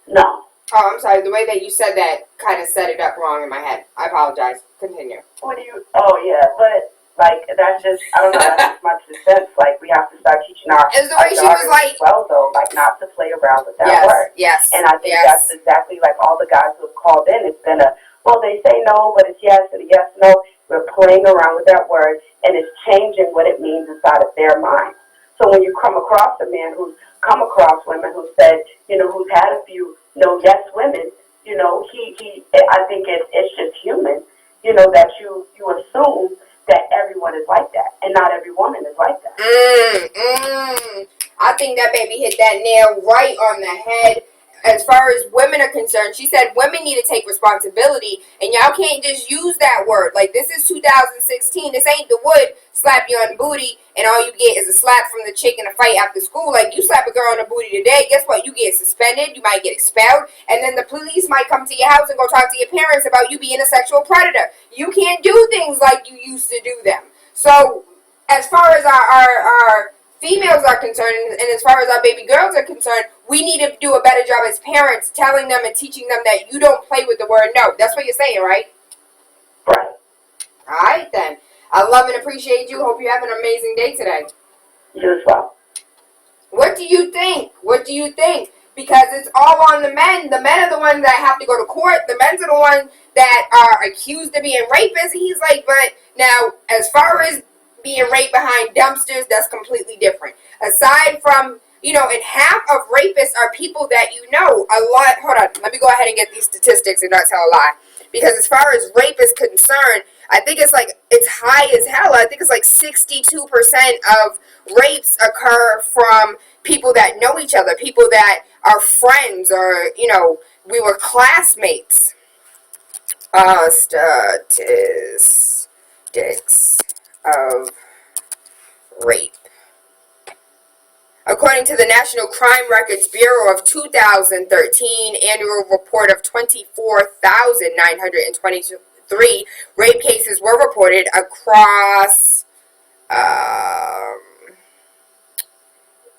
No. Oh, I'm sorry. The way that you said that kind of set it up wrong in my head. I apologize. Continue. What do you? Oh yeah, but like that's just I don't know. That's my 2 cents. Like we have to start teaching our It's the way she was like, well though, like not to play around with that yes, word. Yes. And I think that's exactly like all the guys who have called in. It's been well, they say no, but it's yes and a yes no. We're playing around with that word, and it's changing what it means inside of their mind. So when you come across a man who's come across women who said, who's had a few, yes women, I think it's just human, that you assume that everyone is like that, and not every woman is like that. I think that baby hit that nail right on the head. As far as women are concerned, she said women need to take responsibility, and y'all can't just use that word. Like, this is 2016. This ain't the wood slap you on the booty, and all you get is a slap from the chick in a fight after school. Like, you slap a girl on the booty today, guess what? You get suspended, you might get expelled, and then the police might come to your house and go talk to your parents about you being a sexual predator. You can't do things like you used to do them. So, as far as our females are concerned, and as far as our baby girls are concerned, we need to do a better job as parents telling them and teaching them that you don't play with the word no. That's what you're saying, right? Right. All right, then. I love and appreciate you. Hope you have an amazing day today. You as well. What do you think? What do you think? Because it's all on the men. The men are the ones that have to go to court. The men are the ones that are accused of being rapists. He's like, but now, as far as being raped behind dumpsters, that's completely different. Aside from, and half of rapists are people that a lot. Hold on, let me go ahead and get these statistics and not tell a lie. Because as far as rape is concerned, I think it's high as hell. I think it's like 62% of rapes occur from people that know each other, people that are friends, or, we were classmates. Statistics of rape. According to the National Crime Records Bureau of 2013 annual report of 24,923 rape cases were reported across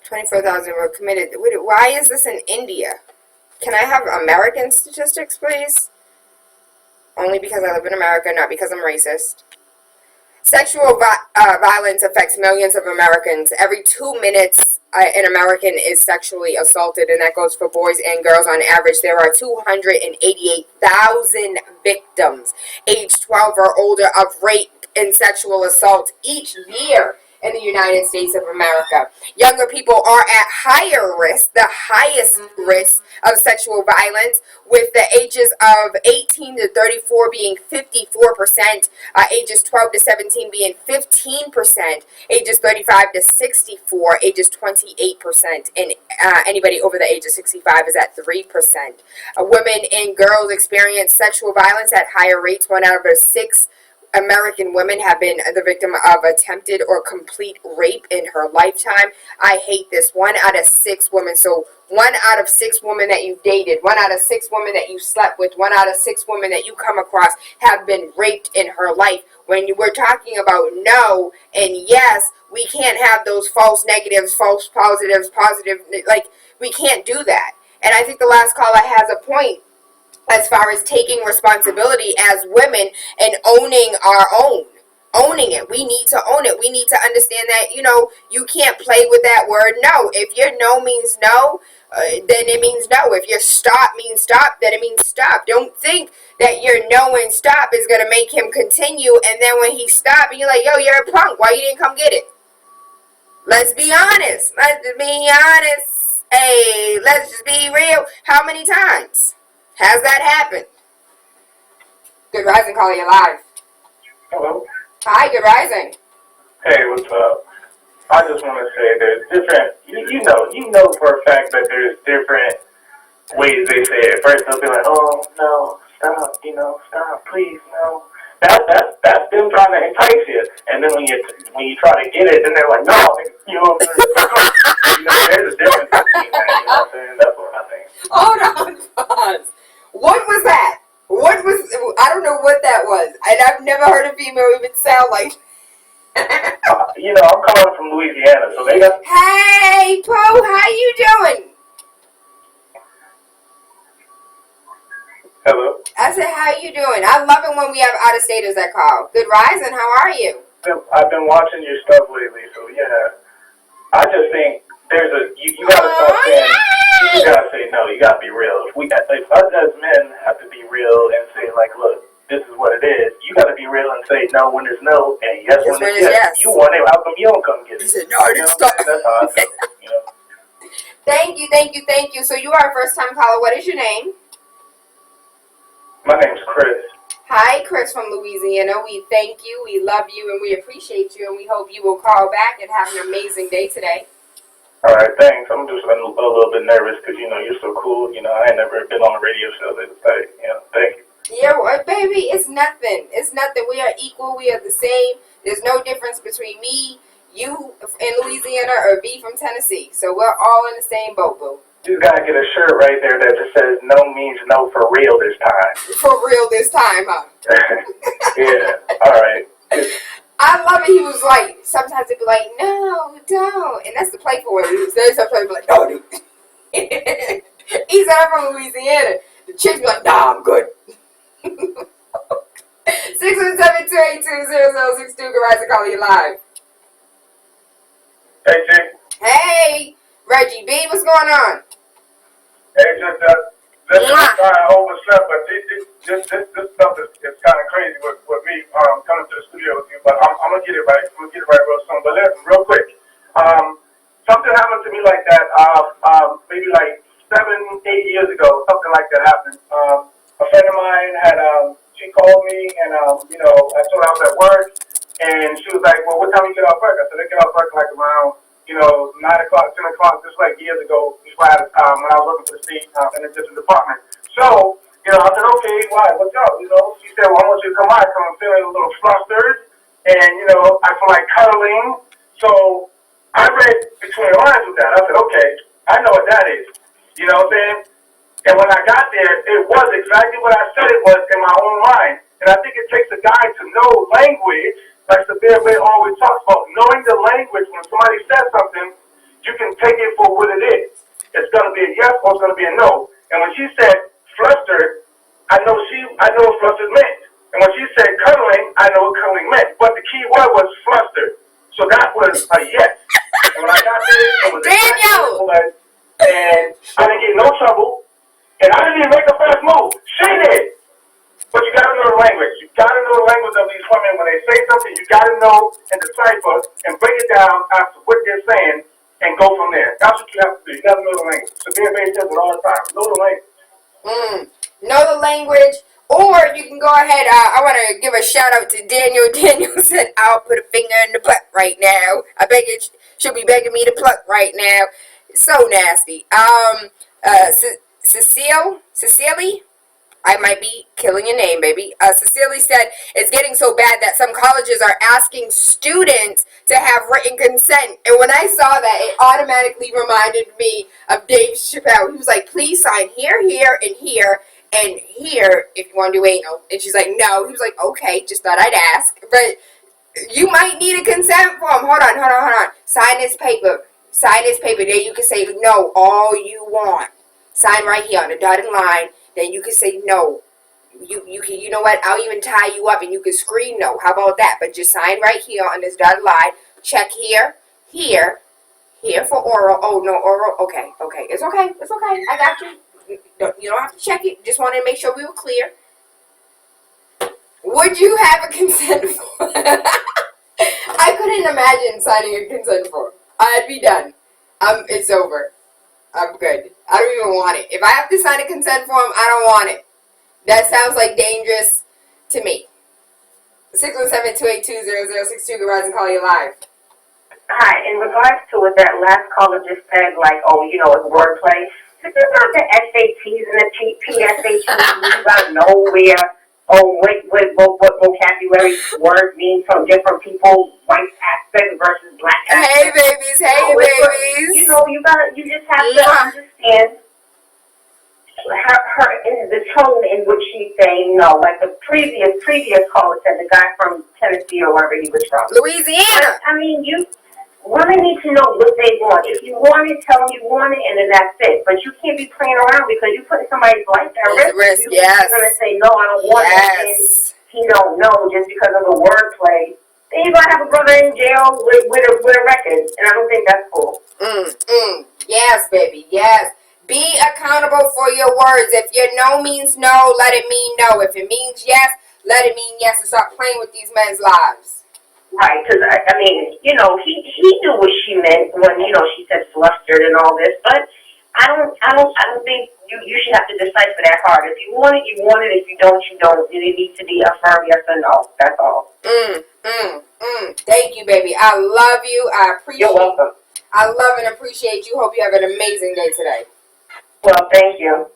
24,000 were committed. Why is this in India? Can I have American statistics, please? Only because I live in America, not because I'm racist. Sexual violence affects millions of Americans. Every 2 minutes, an American is sexually assaulted, and that goes for boys and girls. On average, there are 288,000 victims, age 12 or older, of rape and sexual assault each year in the United States of America. Younger people are at higher risk, the highest risk of sexual violence, with the ages of 18 to 34 being 54%, ages 12 to 17 being 15%, ages 35 to 64, ages 28%, and anybody over the age of 65 is at 3%. Women and girls experience sexual violence at higher rates. 1 out of 6 American women have been the victim of attempted or complete rape in her lifetime. I hate this. 1 out of 6 women. So 1 out of 6 women that you've dated, 1 out of 6 women that you slept with, 1 out of 6 women that you come across have been raped in her life. When we're talking about no and yes, we can't have those false negatives, false positives, positive, like, we can't do that. And I think the last caller has a point as far as taking responsibility as women and owning our own. Owning it. We need to own it. We need to understand that, you can't play with that word no. If your no means no, then it means no. If your stop means stop, then it means stop. Don't think that your no and stop is going to make him continue, and then when he stops, you're like, yo, you're a punk. Why you didn't come get it? Let's be honest. Let's be honest. Hey, let's just be real. How many times has that happened? Good rising, caller, you live. Hello? Hi, good rising. Hey, what's up? I just want to say there's different, you know for a fact that there's different ways they say it. First they'll be like, oh, no, stop, stop, please, no. That's them trying to entice you. And then when you try to get it, then they're like, no, there's a difference between that, you know what I'm saying? That's what I think. Hold on, pause. What was that? I don't know what that was. And I've never heard a female even sound like I'm coming from Louisiana, so they got... Hey, Po, how you doing? Hello? I said, how you doing? I love it when we have out-of-staters that call. Good rising, how are you? I've been watching your stuff lately, so yeah. I just think you gotta stop saying, you gotta say no, you gotta be real. If us as men have to be real and say, like, look, this is what it is. You got to be real and say no when it's no, and yes when it's yes. Yes. You want it, how come you don't come get it? He said, no, You know what I'm saying? That's how I feel. You know. Thank you, thank you, thank you. So you are a first-time caller. What is your name? My name's Chris. Hi, Chris from Louisiana. We thank you, we love you, and we appreciate you, and we hope you will call back and have an amazing day today. All right, thanks. I'm just a little bit nervous because, you know, you're so cool. You know, I ain't never been on a radio show that say, you know, thank you. Yeah, well, baby, it's nothing. It's nothing. We are equal. We are the same. There's no difference between me, you in Louisiana, or B from Tennessee. So we're all in the same boat, boo. You gotta get a shirt right there that just says no means no for real this time. For real this time, huh? Yeah, all right. I love it. He was like, sometimes he'd be like, no, don't. And that's the playful way. There's sometimes he'd be like, no, dude. He said, I'm from Louisiana. The chick be like, nah, I'm good. 617-282-0062. Garage to call you live. Hey, Jay. Hey, Reggie B, what's going on? Hey, just I'm trying to overstep, but this stuff is kind of crazy with me coming to the studio with you. But I'm gonna get it right. I'm gonna get it right real soon. But listen, real quick. Something happened to me like that. Maybe like 7-8 years ago. Something like that happened. A friend of mine had she called me and you know, I told her I was at work, and she was like, well, what time you get off work? I said I get off work like around, you know, 9 o'clock, 10 o'clock, just like years ago, before when I was working for the state in a different department. So, you know, I said, okay, why? What's up? You know, she said, well, I want you to come out because I'm feeling a little flustered, and, you know, I feel like cuddling. So I read between the lines with that. I said, okay, I know what that is. You know what I'm saying? And when I got there, it was exactly what I said it was in my own mind. And I think it takes a guy to know language, like the Bear Bear always talks about, knowing the language. When somebody says something, you can take it for what it is. It's going to be a yes or it's going to be a no. And when she said flustered, I know what flustered meant. And when she said cuddling, I know what cuddling meant. But the key word was flustered. So that was a yes. And when I got there, it was Daniel! And I didn't get in no trouble. And I didn't even make a fast move. She did. But you got to know the language. You got to know the language of these women. When they say something, you got to know and decipher and break it down after what they're saying and go from there. That's what you have to do. You got to know the language. So Bear Bear says it all the time. Know the language. Know the language. Or you can go ahead. I want to give a shout out to Daniel. Daniel said, I'll put a finger in the butt right now. I beg it. Should be begging me to pluck right now. So nasty. Cecily, I might be killing your name, baby. Cecily said, it's getting so bad that some colleges are asking students to have written consent. And when I saw that, it automatically reminded me of Dave Chappelle. He was like, please sign here, here, and here, and here if you want to do anal. And she's like, no. He was like, okay, just thought I'd ask. But you might need a consent form. Hold on. Sign this paper. Then you can say no all you want. Sign right here on the dotted line. Then you can say no. You know what? I'll even tie you up and you can scream no. How about that? But just sign right here on this dotted line. Check here for oral. Oh, no, oral. Okay. It's okay. I got you. You don't have to check it. Just wanted to make sure we were clear. Would you have a consent form? I couldn't imagine signing a consent form. I'd be done. It's over. I'm good. I don't even want it. If I have to sign a consent form, I don't want it. That sounds like dangerous to me. 617-282-0062. Garage and call you live. Hi. In regards to what that last caller just said, like, oh, you know, it's wordplay. This is not the SATs and the PSATs. You got to know what vocabulary words mean from different people, white accent versus black accent. Hey, babies. You know, you just have to understand her in the tone in which she's saying no. Like the previous caller said, the guy from Tennessee or wherever he was from. Louisiana. I mean, women need to know what they want. If you want it, tell them you want it, and then that's it. But you can't be playing around because you're putting somebody's life at risk. You're going to say, no, I don't want it, and he don't know just because of the wordplay. Then you're going to have a brother in jail with a record, and I don't think that's cool. Yes, baby, yes. Be accountable for your words. If your no means no, let it mean no. If it means yes, let it mean yes and start playing with these men's lives. Right, because I mean, you know, he knew what she meant when, you know, she said flustered and all this, but I don't think you should have to decipher that hard. If you want it, you want it. If you don't, you don't. And it needs to be a firm yes or no. That's all. Thank you, baby. I love you. I appreciate. You're welcome. I love and appreciate you. Hope you have an amazing day today. Well, thank you.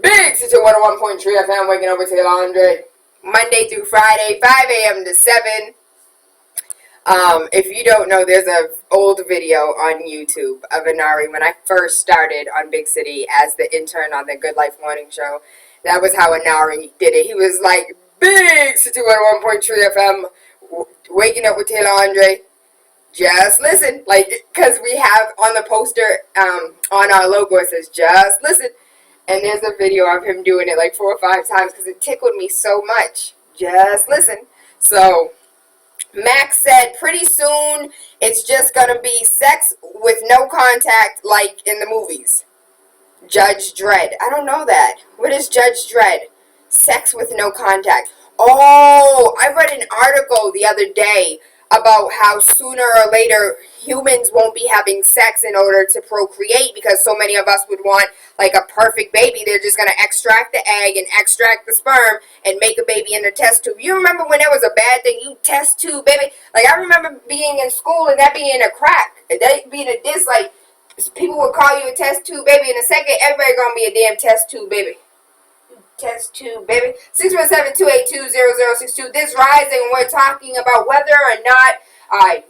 Big to 101.3 FM, waking up with TaylaAndre, Monday through Friday, 5 a.m. to 7. If you don't know, there's an old video on YouTube of Anari when I first started on Big City as the intern on the Good Life Morning Show. That was how Anari did it. He was like, Big City 101.3 FM, waking up with TaylaAndre. Just listen, like, because we have on the poster, on our logo, it says, just listen. And there's a video of him doing it like 4 or 5 times because it tickled me so much. Just listen. So, Max said pretty soon it's just going to be sex with no contact like in the movies. Judge Dredd. I don't know that. What is Judge Dredd? Sex with no contact. Oh, I read an article the other day about how sooner or later humans won't be having sex in order to procreate because so many of us would want like a perfect baby. They're just going to extract the egg and extract the sperm and make a baby in a test tube. You remember when that was a bad thing? You test tube, baby. Like I remember being in school and that being a crack. That being a diss, like people would call you a test tube baby. In a second, everybody going to be a damn test tube baby. Test tube, baby. 617-282-0062. This rising, we're talking about whether or not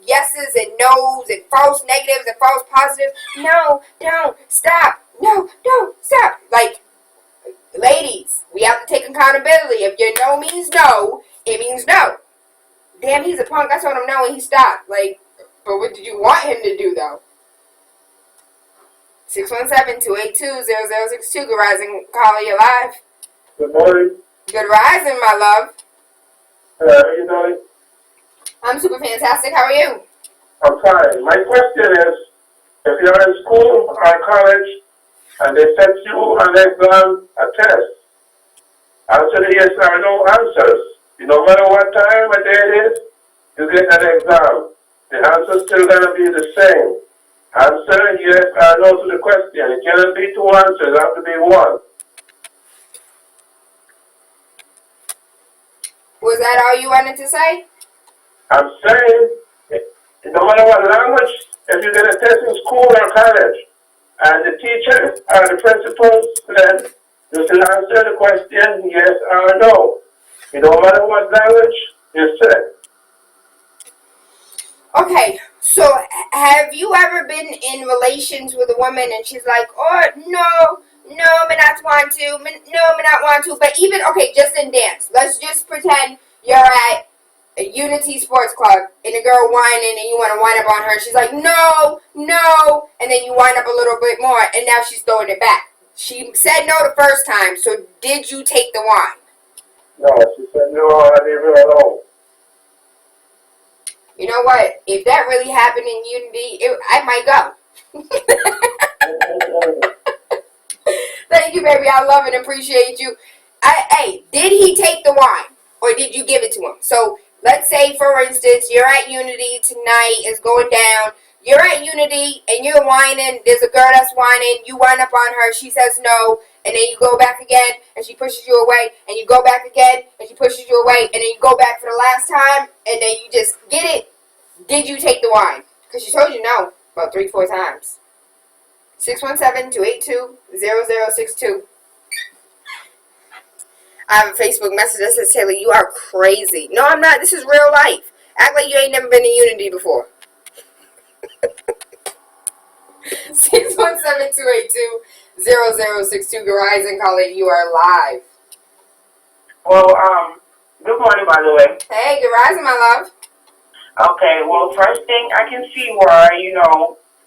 yeses and nos and false negatives and false positives. No, don't stop. No, don't stop. Like, ladies, we have to take accountability. If your no means no, it means no. Damn, he's a punk. I told him no and he stopped. Like, but what did you want him to do, though? 617-282-0062. Good rising, caller, you live. Good morning. Good rising, my love. How are you doing? I'm super fantastic. How are you? I'm fine. My question is, if you're in school or college and they set you an exam, a test, answer the yes or no answers. No matter what time of day it is, you get an exam. The answer's still going to be the same. Answer yes or no to the question. It cannot be 2 answers. It has to be 1. Was that all you wanted to say? I'm saying, no matter what language, if you get a test in school or college, and the teacher or the principal said, you should answer the question yes or no. No matter what language you say. Okay, so have you ever been in relations with a woman and she's like, oh, no, me not want to, me not want to. But even, okay, just in dance. Let's just pretend you're at a Unity Sports Club and a girl whining and you want to wind up on her. She's like, no. And then you wind up a little bit more and now she's throwing it back. She said no the first time, so did you take the wine? No, she said no, I leave her alone. You know what? If that really happened in Unity, I might go. Thank you, baby. I love and appreciate you. Hey, did he take the wine or did you give it to him? So let's say, for instance, you're at Unity tonight. It's going down. You're at Unity and you're whining. There's a girl that's whining. You wind up on her. She says no. And then you go back again and she pushes you away. And you go back again and she pushes you away. And then you go back for the last time. And then you just get it. Did you take the wine? Because she told you no about 3-4 times. 617-282-0062. I have a Facebook message that says, Taylor, you are crazy. No, I'm not. This is real life. Act like you ain't never been in Unity before. 617-282-0062. Verizon calling. You are live. Well, good morning, by the way. Hey, good rising, my love. Okay, well, first thing, I can see why,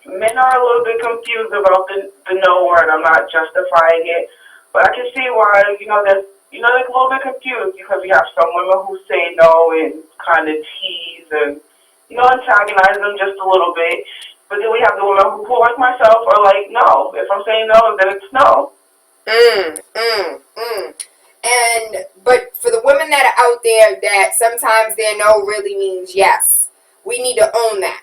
men are a little bit confused about the no word. I'm not justifying it, but I can see why, they're a little bit confused because we have some women who say no and kind of tease and, antagonize them just a little bit. But then we have the women who, like myself, are like, no. If I'm saying no, then it's no. But for the women that are out there that sometimes their no really means yes, we need to own that.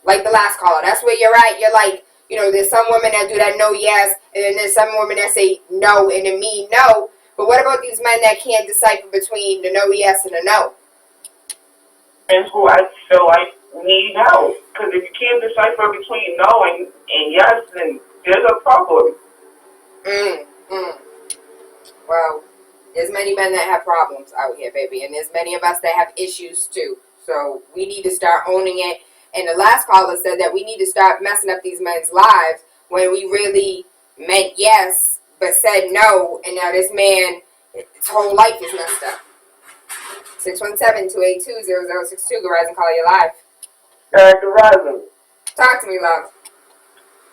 Like the last caller, that's where you're at. You're like, there's some women that do that no yes, and then there's some women that say no and it mean no. But what about these men that can't decipher between the no yes and the no? And who I feel like need help. Because if you can't decipher between no and yes, then there's a problem. Well, there's many men that have problems out here, baby. And there's many of us that have issues too. So we need to start owning it. And the last caller said that we need to start messing up these men's lives when we really meant yes, but said no. And now this man, his whole life is messed up. 617-282-0062. Good Rising, call you live. Good Rising. Talk to me, love.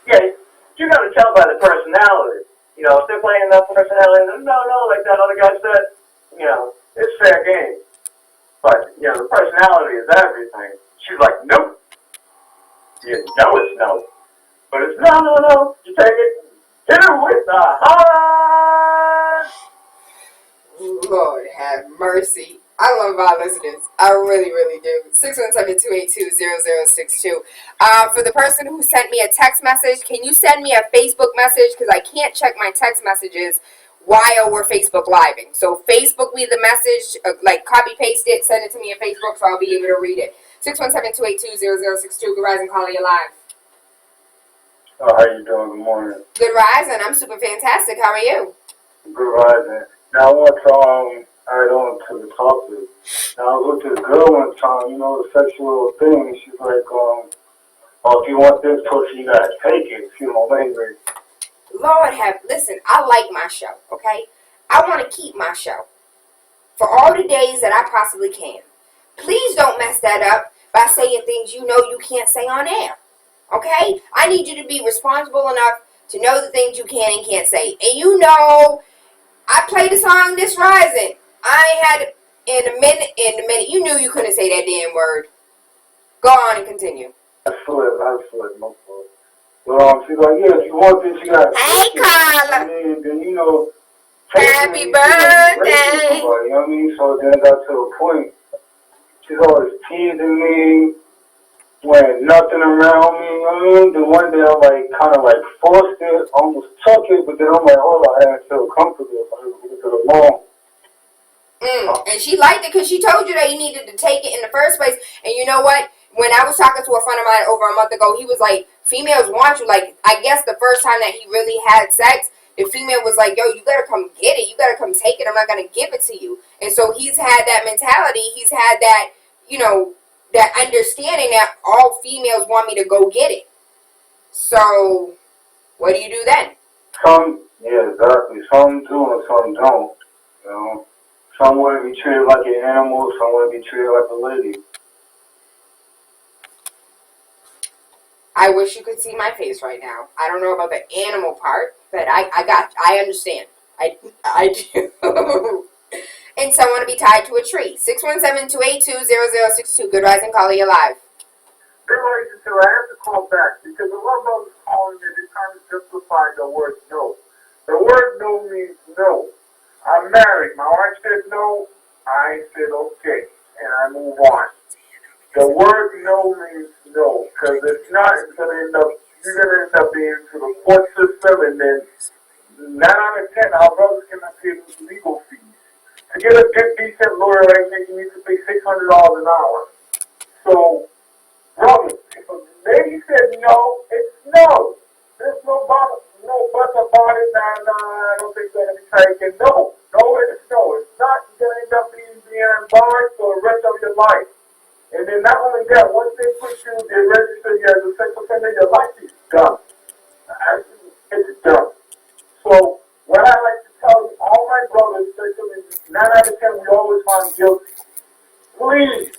Yeah, you gotta tell by the personality. If they're playing that personality, no, like that other guy said, it's fair game. But, the personality is everything. She's like, nope. You know it's no. But it's no. You take it, hit her with the heart. Lord have mercy. I love our listeners. I really, really do. 617-282-0062. For the person who sent me a text message, can you send me a Facebook message? Because I can't check my text messages while we're Facebook living. So Facebook me the message, copy paste it, send it to me on Facebook so I'll be able to read it. 617-282-0062. Good Rising, calling you live. Oh, how you doing? Good morning. Good Rising. I'm super fantastic. How are you? Good Rising. Now I want to add on to the topic. Now I was with this girl one time, the sexual thing. She's like, if you want this pussy, you gotta take it. Maybe. Lord listen, I like my show, okay? I want to keep my show for all the days that I possibly can. Please don't mess that up by saying things you can't say on air, okay? I need you to be responsible enough to know the things you can and can't say. And I played the song This Rising. I ain't had it in a minute. You knew you couldn't say that damn word. Go on and continue. I swear, no fault. But she's like, yeah, if you want this, you gotta Hey, take it. Carla. And then, Happy birthday. So then it got to a point. She's always teasing me, when nothing around me. Then one day I kind of forced it, almost took it, but then I'm like, hold on, I didn't feel comfortable. I didn't get to the mall. And she liked it because she told you that you needed to take it in the first place. And you know what? When I was talking to a friend of mine over a month ago, he was like, females want you. I guess the first time that he really had sex, the female was like, yo, you gotta come get it. You gotta come take it. I'm not gonna give it to you. And so he's had that mentality. He's had that, that understanding that all females want me to go get it. So, what do you do then? Yeah, exactly. Some do and some don't. Some want to be treated like an animal, some want to be treated like a lady. I wish you could see my face right now. I don't know about the animal part, but I understand. I do. And some want to be tied to a tree. 617-282-0062. Good Rising, caller, you live. Good Rising, so I have to call back because a lot of brothers calling me, they're trying to justify the word no. The word no means no. I'm married. My wife said no. I said okay. And I move on. The word no means no. Because if not, you're going to end up being to the court system. And then 9 out of 10, our brothers cannot pay legal fees. To get a good, decent lawyer right now, you need to pay $600 an hour. So, brothers, if a lady said no, it's no. There's no buts about it, and I don't think that anybody can no. No, it's no. It's not, you're going to end up being barred for the rest of your life. And then not only that, once they put you, they register you as a sex offender, your life is done. It's done. So, what I like to tell all my brothers, especially 9 out of 10, we always find guilty. Please,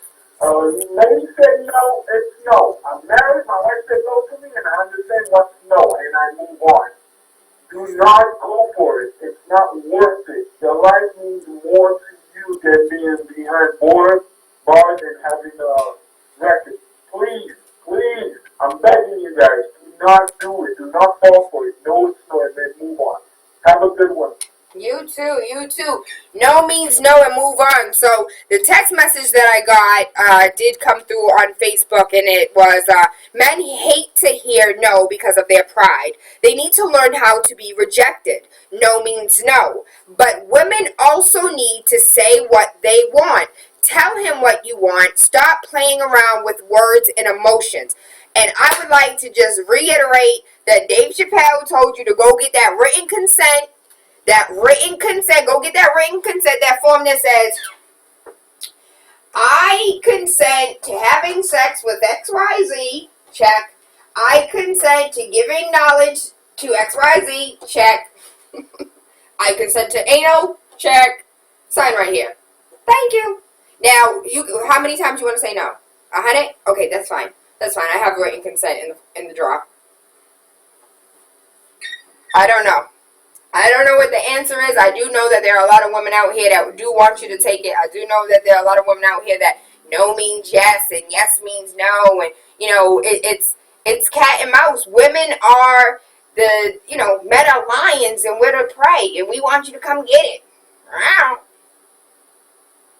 lady said no, it's no. I'm married, my wife said no to me, and I understand what's no, and I move on. Do not go for it. It's not worth it. Your life means more to you than being behind bars and having a record. Please, I'm begging you guys, do not do it. Do not fall for it. No, it's no, and then move on. Have a good one. You too, you too. No means no and move on. So the text message that I got did come through on Facebook, and it was, men hate to hear no because of their pride. They need to learn how to be rejected. No means no. But women also need to say what they want. Tell him what you want. Stop playing around with words and emotions. And I would like to just reiterate that Dave Chappelle told you to go get that written consent. That written consent, go get that written consent, that form that says, I consent to having sex with XYZ, check. I consent to giving knowledge to XYZ, check. I consent to anal, check. Sign right here. Thank you. Now, how many times you want to say no? 100? Okay, that's fine. That's fine. I have written consent in the drawer. I don't know. I don't know what the answer is. I do know that there are a lot of women out here that do want you to take it. I do know that there are a lot of women out here that no means yes and yes means no. And, you know, it's cat and mouse. Women are the, you know, men are lions and we're the prey. And we want you to come get it.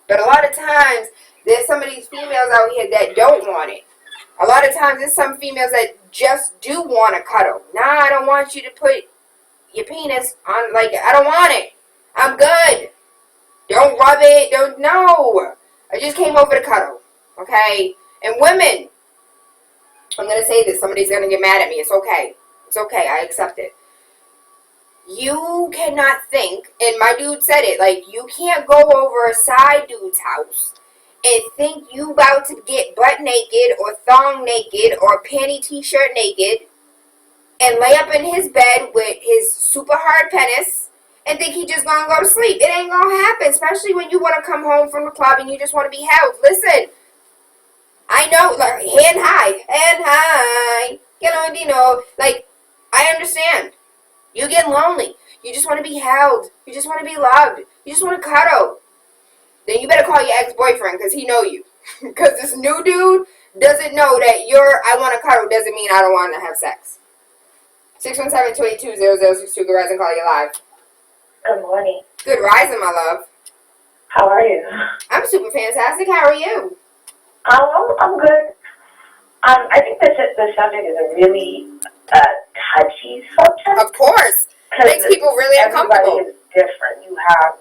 But a lot of times, there's some of these females out here that don't want it. A lot of times, there's some females that just do want to cuddle. Nah, I don't want you to put your penis on, like, I don't want it. I'm good. Don't rub it. Don't, no. I just came over to cuddle. Okay? And women, I'm going to say this. Somebody's going to get mad at me. It's okay. It's okay. I accept it. You cannot think, and my dude said it, like, you can't go over a side dude's house and think you about to get butt naked or thong naked or panty t-shirt naked and lay up in his bed with his super hard penis and think he just gonna go to sleep. It ain't gonna happen, especially when you want to come home from the club and you just want to be held. Listen, I know, like, hand high, you know, like, I understand. You get lonely. You just want to be held. You just want to be loved. You just want to cuddle. Then you better call your ex-boyfriend because he know you. Because this new dude doesn't know that I want to cuddle doesn't mean I don't want to have sex. 617-282-0062. Good rising, call you live. Good morning. Good rising, my love. How are you? I'm super fantastic. How are you? I'm good. I think the subject is a really touchy subject. Of course. It makes people really uncomfortable. Everybody is different. You have,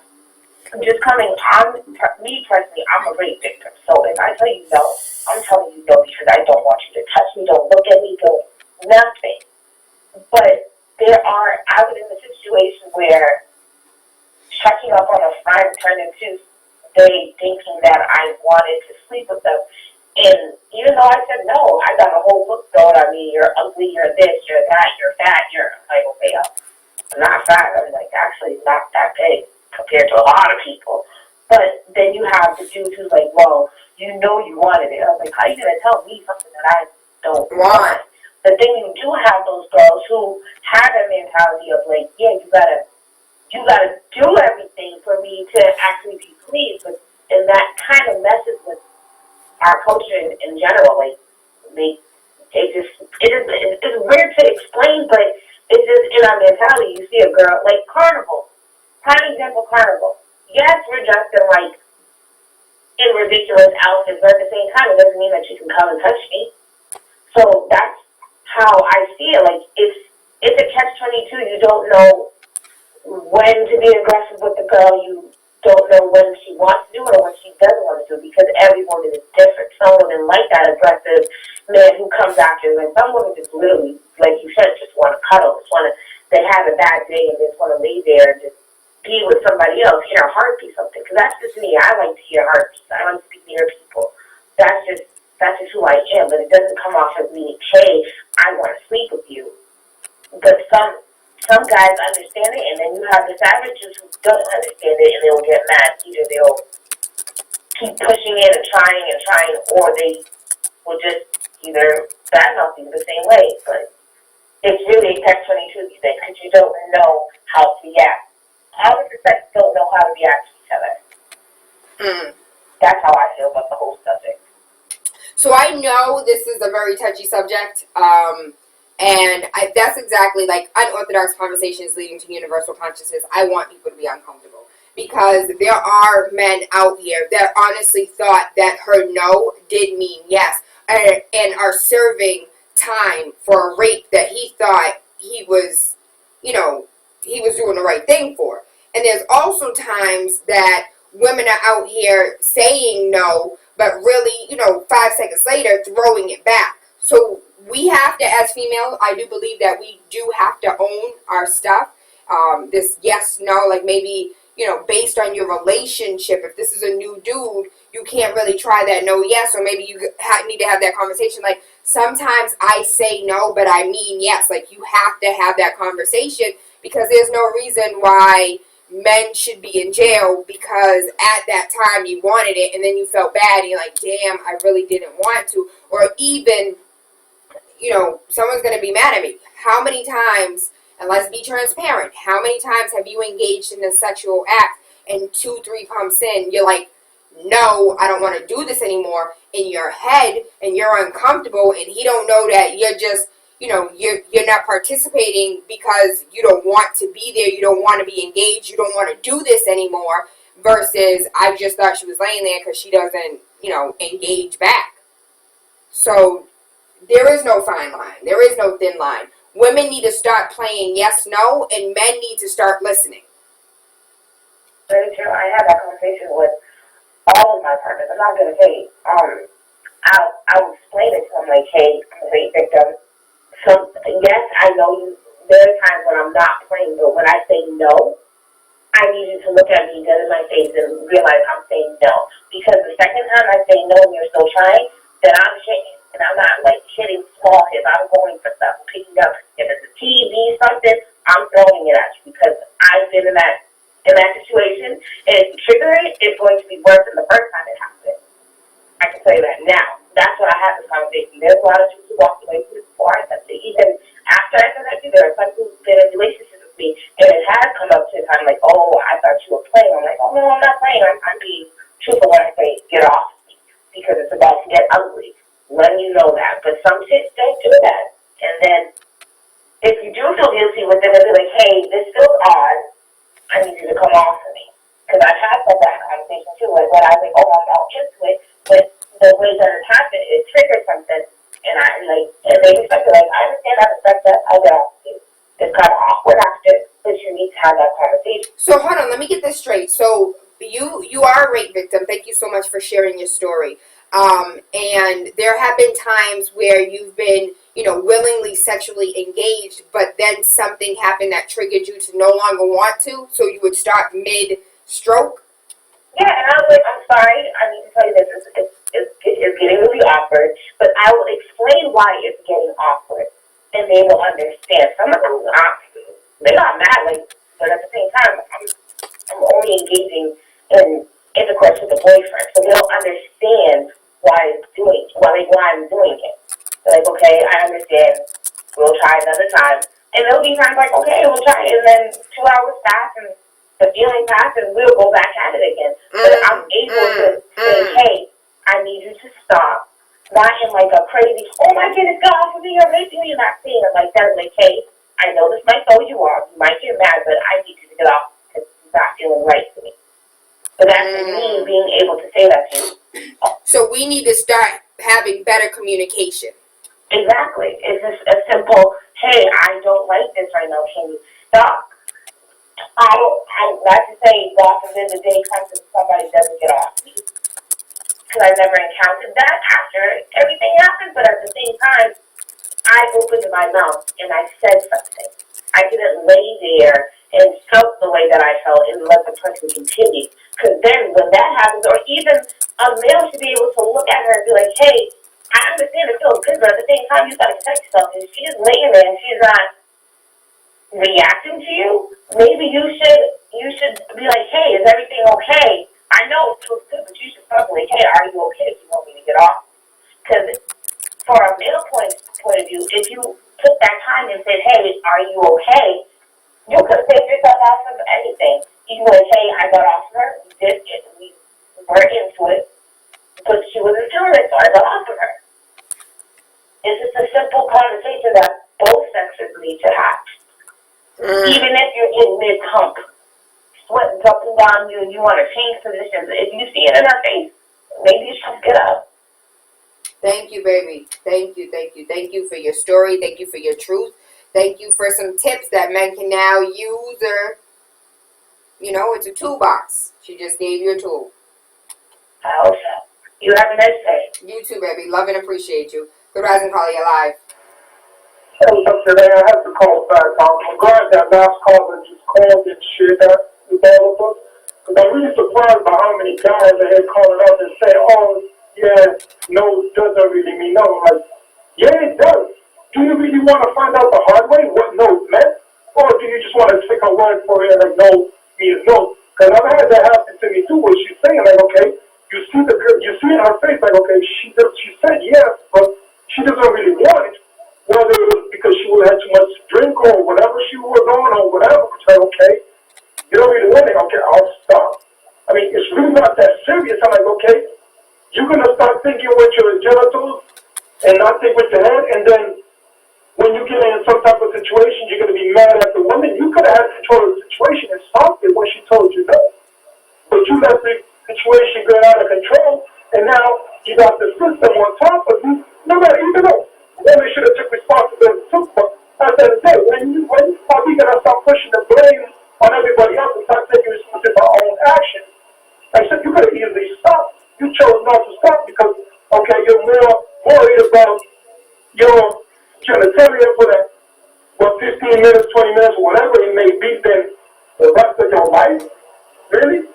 just coming on, me personally, I'm a rape victim. So if I tell you no, I'm telling you no because I don't want you to touch me, don't look at me, don't nothing. But I was in a situation where checking up on a friend turned into they thinking that I wanted to sleep with them. And even though I said no, I got a whole book thrown at me. You're ugly, you're this, you're that, you're fat, I'm like, okay, I'm not fat. I'm like, actually not that big compared to a lot of people. But then you have the dude who's like, well, you know you wanted it. I was like, how are you going to tell me something that I don't want? But then you do have those girls who have that mentality of like, yeah, you gotta do everything for me to actually be pleased. And that kind of messes with our culture in general. Like, it's weird to explain, but it's just in our mentality. You see a girl, like Carnival. Prime example, Carnival. Yes, we're dressed in like in ridiculous outfits, but at the same time, it doesn't mean that you can come and touch me. So that's how I see it. Like, it's a catch-22. You don't know when to be aggressive with the girl. You don't know when she wants to do it or when she doesn't want to do it because every woman is different. Some women like that aggressive man who comes after them. And some women just literally, like you said, just want to cuddle. They have a bad day and just want to lay there and just be with somebody else, hear a heartbeat something. Because that's just me. I like to hear heartbeats. I like to be near people. That's just who I am. But it doesn't come off as me, hey, I want to sleep with you. But some guys understand it, and then you have the savages who don't understand it, and they'll get mad. Either they'll keep pushing it and trying, or they will just either badmouth you the same way. But it's really a catch-22 these days because you don't know how to react. All of the sex don't know how to react to each other. That's how I feel about the whole subject. So I know this is a very touchy subject, And that's exactly like unorthodox conversations leading to universal consciousness. I want people to be uncomfortable because there are men out here that honestly thought that her no did mean yes, and are serving time for a rape that he thought he was, he was doing the right thing for. And there's also times that women are out here saying no, but really, 5 seconds later, throwing it back. So we have to, as females, I do believe that we do have to own our stuff. This yes, no, like maybe, based on your relationship, if this is a new dude, you can't really try that no, yes, or maybe you need to have that conversation. Like, sometimes I say no, but I mean yes. Like, you have to have that conversation because there's no reason why men should be in jail because at that time you wanted it and then you felt bad and you're like, damn, I really didn't want to. Or even, someone's going to be mad at me. How many times, and let's be transparent, how many times have you engaged in a sexual act and 2-3 pumps in, you're like, no, I don't want to do this anymore in your head and you're uncomfortable and he don't know that you're just, you're not participating because you don't want to be there, you don't want to be engaged, you don't want to do this anymore versus I just thought she was laying there because she doesn't, engage back. So there is no fine line. There is no thin line. Women need to start playing yes, no, and men need to start listening. Very true. I had that conversation with all of my partners. I'm not going to say, I'll explain it to them like, hey, I'm a rape victim. So, yes, I know there are times when I'm not playing, but when I say no, I need you to look at me dead in my face and realize I'm saying no. Because the second time I say no and you're still trying, then I'm shaking. And I'm not like hitting small hits. I'm going for stuff, picking up. If it's a TV, something, I'm throwing it at you because I've been in that situation. And if you trigger it, it's going to be worse than the first time it happened. I can tell you that now. That's when I had this conversation. There's a lot of people who walked away from it before I said it. Even after I said that, there are some who've been in relationships with me, and it has come up to the time like, oh, I thought you were playing. I'm like, oh no, I'm not playing. I'm being truthful when I say get off me because it's about to get ugly. When you know that, but some chicks don't do that. And then if you do feel guilty with them, they'll be like, hey, this feels odd. I need you to come off of me. Because I've had that conversation too. Like when I was like, oh, I'm all into it, but the way that it happened, it triggered something. And and they respect it. Like, I understand, I respect that. I get off of you. It's kind of awkward after, but you need to have that conversation. So hold on, let me get this straight. So you are a rape victim. Thank you so much for sharing your story. And there have been times where you've been, willingly sexually engaged, but then something happened that triggered you to no longer want to, so you would start mid-stroke? Yeah, and I was like, I'm sorry, I need to tell you this, it's getting really awkward, but I will explain why it's getting awkward, and they will understand. Some of them, they got mad, but at the same time, I'm only engaging in intercourse with a boyfriend, so they don't understand why I'm doing it. They're like, okay, I understand. We'll try another time. And there'll be times like, okay, we'll try. And then 2 hours pass and the feeling passes and we'll go back at it again. But I'm able to say, hey, I need you to stop. Not in like a crazy, oh my goodness, get off of me, you're raping me. Not saying it like that. Like, hey, I know this might throw you off. You might get mad, but I need you to get off because it's not feeling right to me. So that's me being able to say that to you. So we need to start having better communication. Exactly. It's just a simple, hey, I don't like this right now. Can you stop? I'm not to say, God forbid, the day comes and somebody doesn't get off me. Because I've never encountered that after everything happened. But at the same time, I opened my mouth and I said something. I didn't lay there and felt the way that I felt and let the person continue. Because then when that happens, or even a male should be able to look at her and be like, hey, I understand it feels good, but at the same time, you got to protect yourself. If she's laying there and she's not reacting to you, maybe you should be like, hey, is everything okay? I know it feels good, but you should start like, hey, are you okay if you want me to get off? Because for a male point of view, if you took that time and said, hey, are you okay? You could take yourself off of anything. You can like, hey, I got off of her. We did it. We were into it. But she wasn't doing it, so I got off of her. It's just a simple conversation that both Even if you're in mid-hump, sweating up and down you and you want to change positions, if you see it in her face, maybe you should get up. Thank you, baby. Thank you, thank you. Thank you for your story. Thank you for your truth. Thank you for some tips that men can now use, or, you know, it's a toolbox. She just gave you a tool. I hope so. You have a nice day. You too, baby. Love and appreciate you. Good rising, Carly. You're live. Hey, what's up today? I have to call back. I'm glad that last caller just called and shared that with all of us. Because I'm really surprised by how many guys are here calling up and saying, oh, yeah, no doesn't really mean no. I'm like, yeah, it does. Do you really want to find out the hard way what no meant? Or do you just want to take a word for it and like no means no? Because I've had that happen to me too, where she's saying like, okay, you see the girl, you see in her face like, okay, she said yes, but she doesn't really want it. Whether it was because she would have too much to drink or whatever she was on or whatever. It's like, okay, you don't really want it. Okay, I'll stop. I mean, it's really not that serious. I'm like, okay, you're going to start thinking with your genitals and not think with your head. And then when you get in some type of situation, you're going to be mad at the woman. You could have had control of the situation and stopped it when she told you no. But you let the situation get out of control, and now you got the system on top of you. No matter, even though women should have took responsibility too, but at the end of the day, when we going to start pushing the blame on everybody else and start taking responsibility for our own actions, like I said, you could have easily stopped. You chose not to stop because, okay, you're more worried about your genitalia for that, 15 minutes, 20 minutes, whatever it may be, than the rest of your life? Really?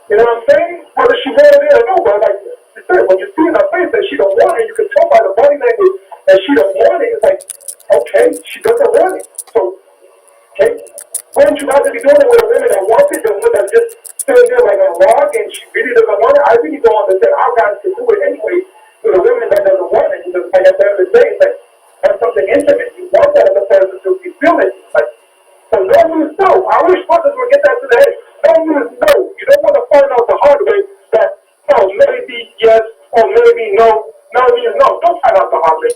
You know what I'm saying? Whether she wanted it or no, but like you said, when you see in her face that she don't want it, you can tell by the body language that she don't want it. It's like, okay, she doesn't want it. So, okay, wouldn't you rather be doing it with a woman that wants it than one that's just sitting there like a log and she really doesn't want it? I really don't understand how guys can do it anyway with a woman that doesn't want it. Because like at the end of the day, it's like, that's something intimate. You want that as a person to be feeling it. Like, so no means no. I wish brothers would get that to the head. No means no. You don't want to find out the hard way that, oh, maybe yes or maybe no. No means no. Don't find out the hard way.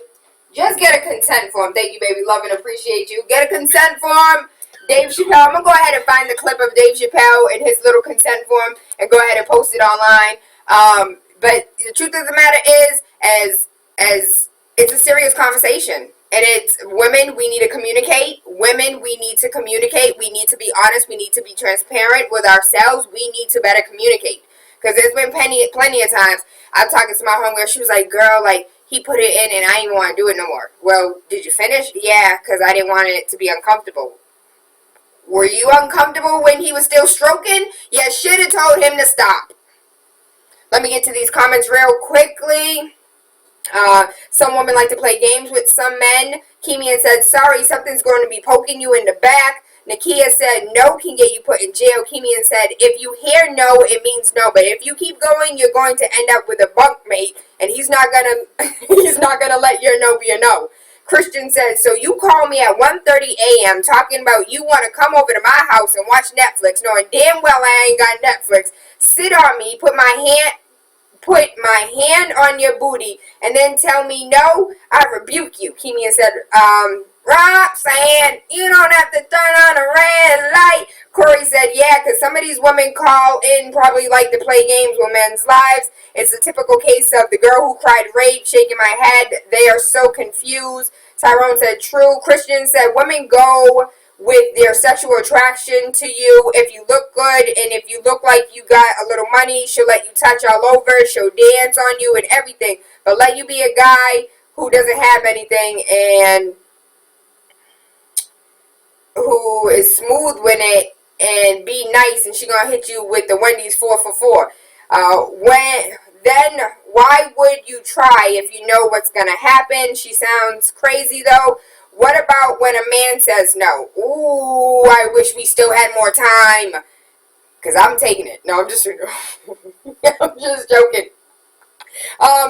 Just get a consent form. Thank you, baby. Love and appreciate you. Get a consent form. Dave Chappelle. I'm going to go ahead and find the clip of Dave Chappelle and his little consent form and go ahead and post it online. But the truth of the matter is, as it's a serious conversation. And it's women, we need to communicate. Women, we need to communicate. We need to be honest. We need to be transparent with ourselves. We need to better communicate. Because there's been plenty of times I'm talking to my homegirl. She was like, girl, like, he put it in and I didn't want to do it no more. Well, did you finish? Yeah, because I didn't want it to be uncomfortable. Were you uncomfortable when he was still stroking? You should have told him to stop. Let me get to these comments real quickly. Some women like to play games with some men. Kemian said, sorry, something's going to be poking you in the back. Nakia said, no can get you put in jail. Kemian said, if you hear no, it means no. But if you keep going, you're going to end up with a bunkmate, and he's not gonna let your no be a no. Christian said, so you call me at 1:30 a.m. talking about you want to come over to my house and watch Netflix, knowing damn well I ain't got Netflix. Sit on me, put my hand on your booty, and then tell me no, I rebuke you. Kemian said, Roxanne, you don't have to turn on a red light. Corey said, yeah, because some of these women call in probably like to play games with men's lives. It's a typical case of the girl who cried rape, shaking my head. They are so confused. Tyrone said, true. Christian said, women go with their sexual attraction to you. If you look good and if you look like you got a little money, she'll let you touch all over. She'll dance on you and everything. But let you be a guy who doesn't have anything and who is smooth with it and be nice, and she gonna hit you with the Wendy's 4 for $4. Then why would you try if you know what's gonna happen? She sounds crazy though. What about when a man says no? Ooh, I wish we still had more time. Because I'm taking it. No, I'm just I'm just joking.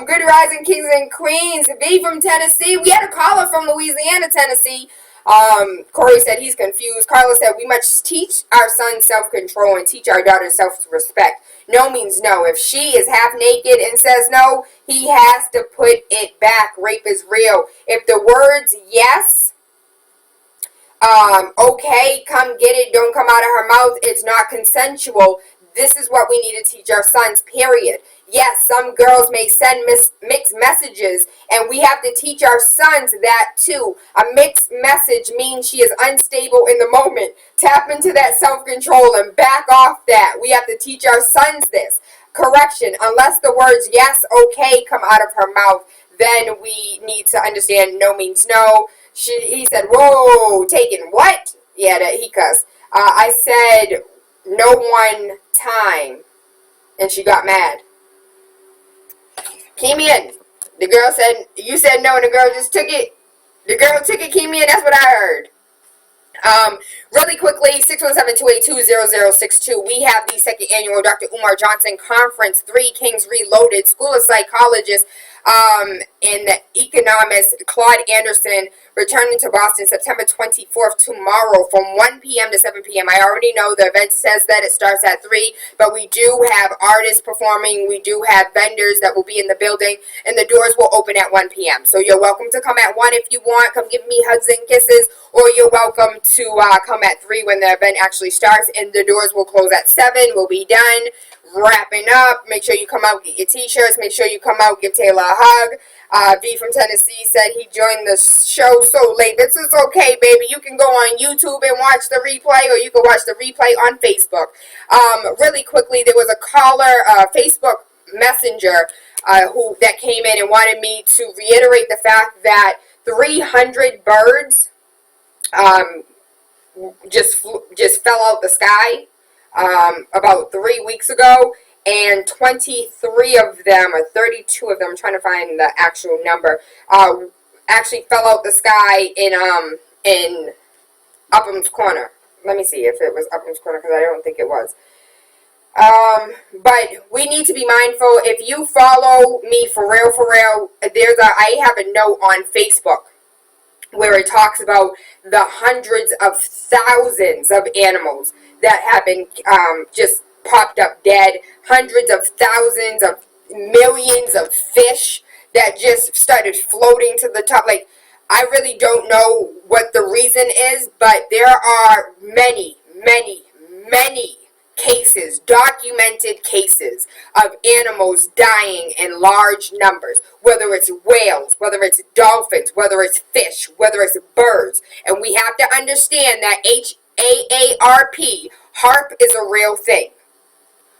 Good rising kings and queens. V from Tennessee. We had a caller from Louisiana, Tennessee. Corey said he's confused. Carla said we must teach our sons self-control and teach our daughters self-respect. No means no. If she is half naked and says no, he has to put it back. Rape is real. If the words yes okay, come get it, don't come out of her mouth, it's not consensual. This is what we need to teach our sons, period. Yes, some girls may send mixed messages, and we have to teach our sons that too. A mixed message means she is unstable in the moment. Tap into that self-control and back off that. We have to teach our sons this. Correction, unless the words yes, okay come out of her mouth, then we need to understand no means no. He said, whoa, taken what? Yeah, that he cussed. I said no one time, and she got mad. Kemian, the girl said, you said no, and the girl just took it. The girl took it, Kemian, that's what I heard. Really quickly, 617-282-0062. We have the second annual Dr. Umar Johnson Conference, Three Kings Reloaded, School of Psychologists, and the economist Claude Anderson returning to Boston September 24th tomorrow from 1 p.m. to 7 p.m. I already know the event says that it starts at 3, but we do have artists performing, we do have vendors that will be in the building, and the doors will open at 1 p.m. So you're welcome to come at 1 if you want, come give me hugs and kisses, or you're welcome to come at 3 when the event actually starts, and the doors will close at 7, we'll be done. Wrapping up, make sure you come out, get your t-shirts, make sure you come out, give Tayla a hug. V from Tennessee said he joined the show so late. This is okay, baby. You can go on YouTube and watch the replay, or you can watch the replay on Facebook. Really quickly, there was a caller, Facebook messenger, that came in and wanted me to reiterate the fact that 300 birds just fell out the sky about 3 weeks ago, and 23 of them, or 32 of them, I'm trying to find the actual number, actually fell out the sky in Upham's Corner. Let me see if it was Upham's Corner, because I don't think it was. But we need to be mindful. If you follow me for real, I have a note on Facebook where it talks about the hundreds of thousands of animals that have been just popped up dead, hundreds of thousands of millions of fish that just started floating to the top. Like, I really don't know what the reason is, but there are many cases, documented cases of animals dying in large numbers, whether it's whales, whether it's dolphins, whether it's fish, whether it's birds. And we have to understand that HAARP, HARP is a real thing.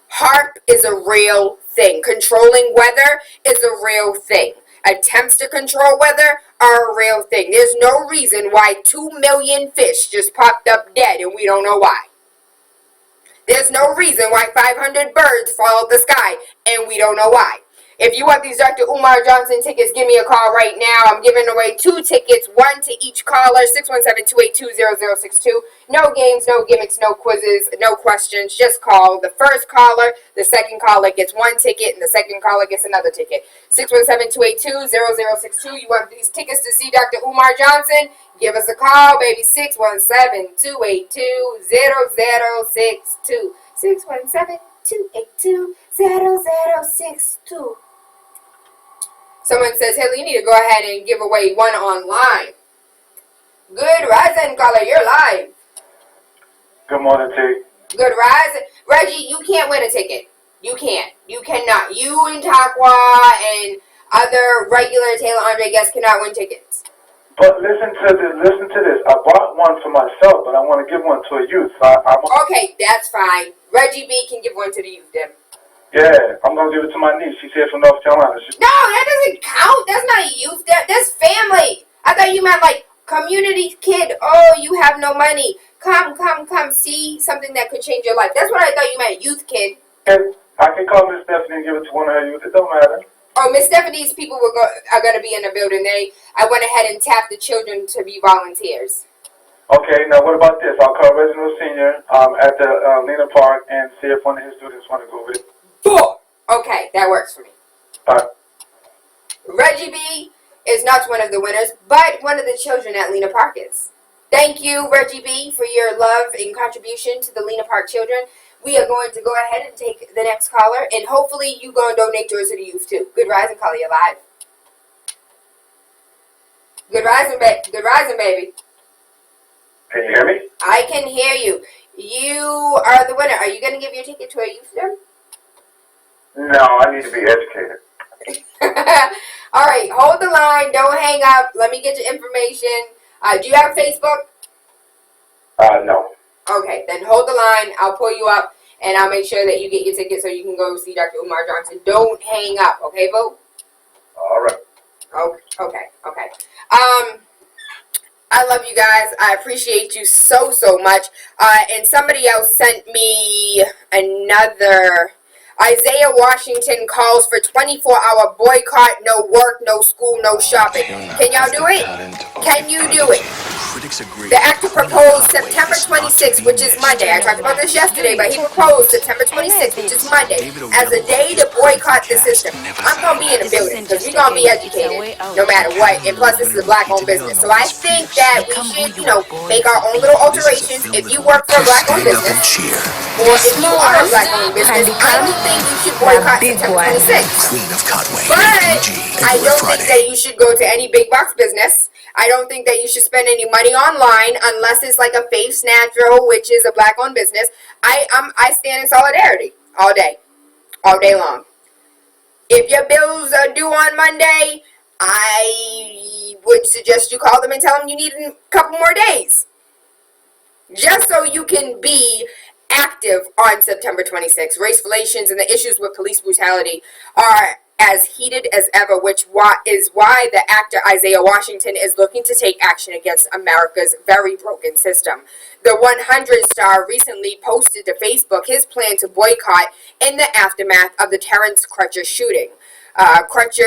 HARP is a real thing. Controlling weather is a real thing. Attempts to control weather are a real thing. There's no reason why 2 million fish just popped up dead and we don't know why. There's no reason why 500 birds fall out the sky and we don't know why. If you want these Dr. Umar Johnson tickets, give me a call right now. I'm giving away 2 tickets, 1 to each caller, 617-282-0062. No games, no gimmicks, no quizzes, no questions. Just call the first caller. The second caller gets 1 ticket, and the second caller gets another ticket. 617-282-0062. You want these tickets to see Dr. Umar Johnson? Give us a call, baby. 617-282-0062. 617-282-0062. Someone says, hey, you need to go ahead and give away 1 online. Good rising, caller. You're live. Good morning, T. Good rising. Reggie, you can't win a ticket. You can't. You cannot. You and Takwa and other regular TaylaAndre guests cannot win tickets. But listen to this. I bought one for myself, but I want to give one to a youth. Okay, that's fine. Reggie B can give one to the youth, then. Yeah, I'm going to give it to my niece. She's here from North Carolina. No, that doesn't count. That's not a youth. That's family. I thought you meant like community kid. Oh, you have no money. Come, see something that could change your life. That's what I thought you meant, youth kid. And I can call Miss Stephanie and give it to one of her youth. It don't matter. Oh, Miss Stephanie's people are going to be in the building. I went ahead and tapped the children to be volunteers. Okay, now what about this? I'll call Reginald Sr. At the Lena Park and see if one of his students want to go with it. Okay, that works for me. All right. Reggie B is not one of the winners, but one of the children at Lena Park is. Thank you, Reggie B, for your love and contribution to the Lena Park children. We are going to go ahead and take the next caller, and hopefully you go and donate yours to the youth too. Good rising, caller, you're live. Good rising, baby. Can you hear me? I can hear you. You are the winner. Are you going to give your ticket to a youth gym? No, I need to be educated. All right, hold the line. Don't hang up. Let me get your information. Do you have Facebook? No. Okay, then hold the line. I'll pull you up, and I'll make sure that you get your ticket so you can go see Dr. Umar Johnson. Don't hang up, okay, Bo? All right. Okay. I love you guys. I appreciate you so much. And somebody else sent me another. Isaiah Washington calls for 24-hour boycott, no work, no school, no shopping. Can y'all do it? Can you do it? The actor proposed September 26th, which is Monday. I talked about this yesterday, but he proposed September 26th, which is Monday, as a day to boycott the system. I'm going to be in the building, because we're going to be educated, no matter what. And plus, this is a black-owned business. So I think that we should, make our own little alterations. If you work for a black-owned business, or if you are a black-owned business, I don't think you should boycott September 26th. But I don't think that you should go to any big box business. I don't think that you should spend any money online unless it's like a Face Natural, which is a black-owned business. I stand in solidarity all day long. If your bills are due on Monday, I would suggest you call them and tell them you need a couple more days, just so you can be active on September 26th. Race relations and the issues with police brutality are as heated as ever, which is why the actor Isaiah Washington is looking to take action against America's very broken system. The 100 star recently posted to Facebook his plan to boycott in the aftermath of the Terrence Crutcher shooting. Crutcher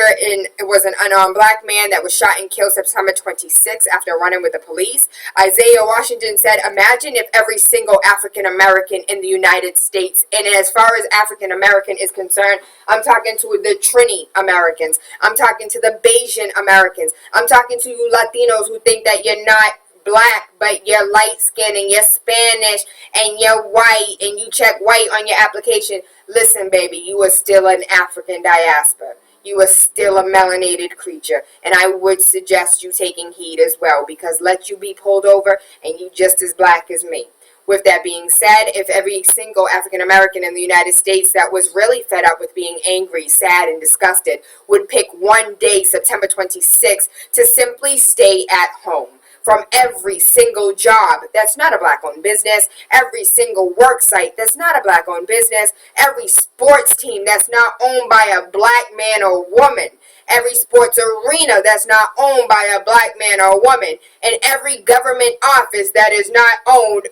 was an unarmed black man that was shot and killed September 26th after running with the police. Isaiah Washington said, imagine if every single African American in the United States, and as far as African American is concerned, I'm talking to the Trini Americans, I'm talking to the Bayesian Americans, I'm talking to you Latinos who think that you're not black, but you're light skinned and you're Spanish and you're white and you check white on your application. Listen, baby, you are still an African diaspora. You are still a melanated creature, and I would suggest you taking heed as well, because let you be pulled over and you just as black as me. With that being said, if every single African American in the United States that was really fed up with being angry, sad, and disgusted would pick one day, September 26th, to simply stay at home from every single job that's not a black-owned business, every single work site that's not a black-owned business, every sports team that's not owned by a black man or woman, every sports arena that's not owned by a black man or woman, and every government office that is not owned,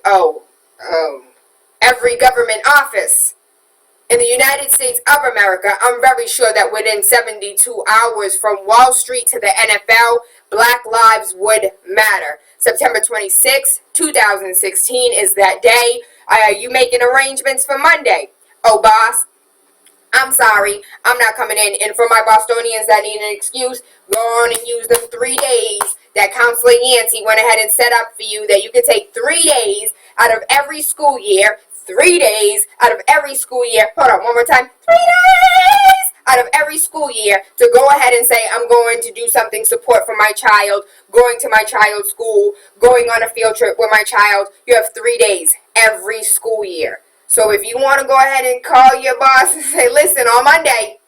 every government office in the United States of America. I'm very sure that within 72 hours from Wall Street to the NFL, Black lives would matter. September 26, 2016 is that day. Are you making arrangements for Monday? Oh, boss, I'm sorry, I'm not coming in. And for my Bostonians that need an excuse, go on and use them 3 days that Counselor Yancey went ahead and set up for you, that you could take 3 days out of every school year. 3 days out of every school year. Hold on, one more time. 3 days out of every school year to go ahead and say, I'm going to do something support for my child, going to my child's school, going on a field trip with my child. You have 3 days every school year. So if you want to go ahead and call your boss and say, listen, on Monday,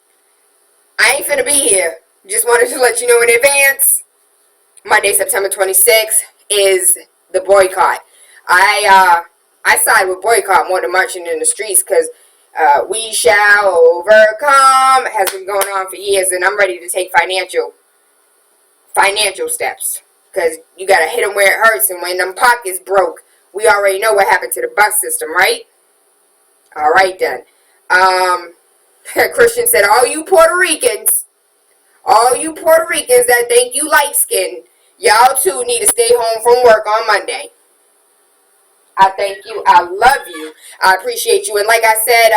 I ain't finna be here. Just wanted to let you know in advance. Monday, September 26th is the boycott. I side with boycott more than marching in the streets, because we shall overcome has been going on for years, and I'm ready to take financial steps, because you got to hit them where it hurts, and when them pockets broke, we already know what happened to the bus system, right? All right, then. Christian said, all you Puerto Ricans that think you light-skinned, y'all too need to stay home from work on Monday. I thank you. I love you. I appreciate you. And like I said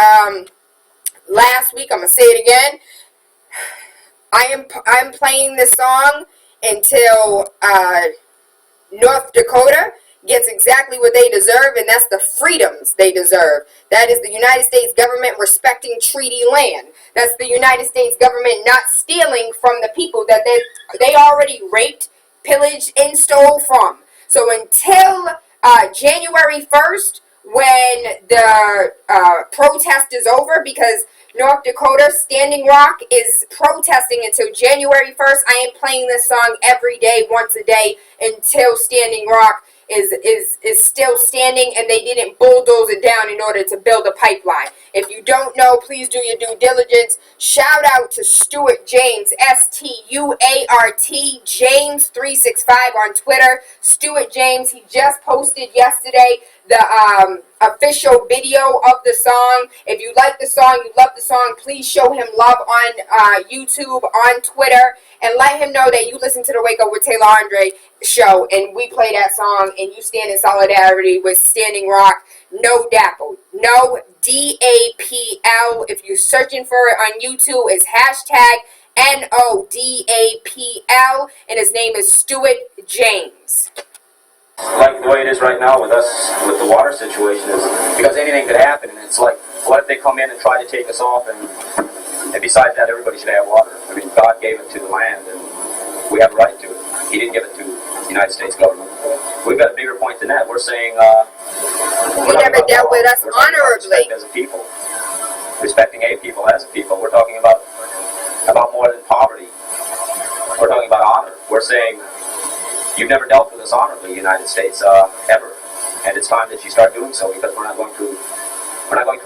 last week, I'm going to say it again. I'm playing this song until North Dakota gets exactly what they deserve, and that's the freedoms they deserve. That is the United States government respecting treaty land. That's the United States government not stealing from the people that they already raped, pillaged, and stole from. So until January 1st, when the protest is over, because North Dakota, Standing Rock is protesting until January 1st. I am playing this song every day, once a day, until Standing Rock is still standing and they didn't bulldoze it down in order to build a pipeline. If you don't know, please do your due diligence. Shout out to Stuart James, Stuart James 365 on Twitter. Stuart James, he just posted yesterday the official video of the song. If you like the song, you love the song, please show him love on YouTube, on Twitter, and let him know that you listen to the Wake Up with TaylaAndre show, and we play that song, and you stand in solidarity with Standing Rock. No DAPL. No DAPL. If you're searching for it on YouTube, it's hashtag NODAPL, and his name is Stuart James. Like the way it is right now with us, with the water situation, is because anything could happen, and it's like, what if they come in and try to take us off, and besides that, everybody should have water. I mean, God gave it to the land, and we have a right to it. He didn't give it to the United States government. We've got a bigger point than that. We're saying, you never dealt with us honorably. As a people, respecting a people as a people. We're talking about more than poverty. We're talking about honor. We're saying, you've never dealt with us honorably, United States, ever, and it's time that you start doing so, because we're not going to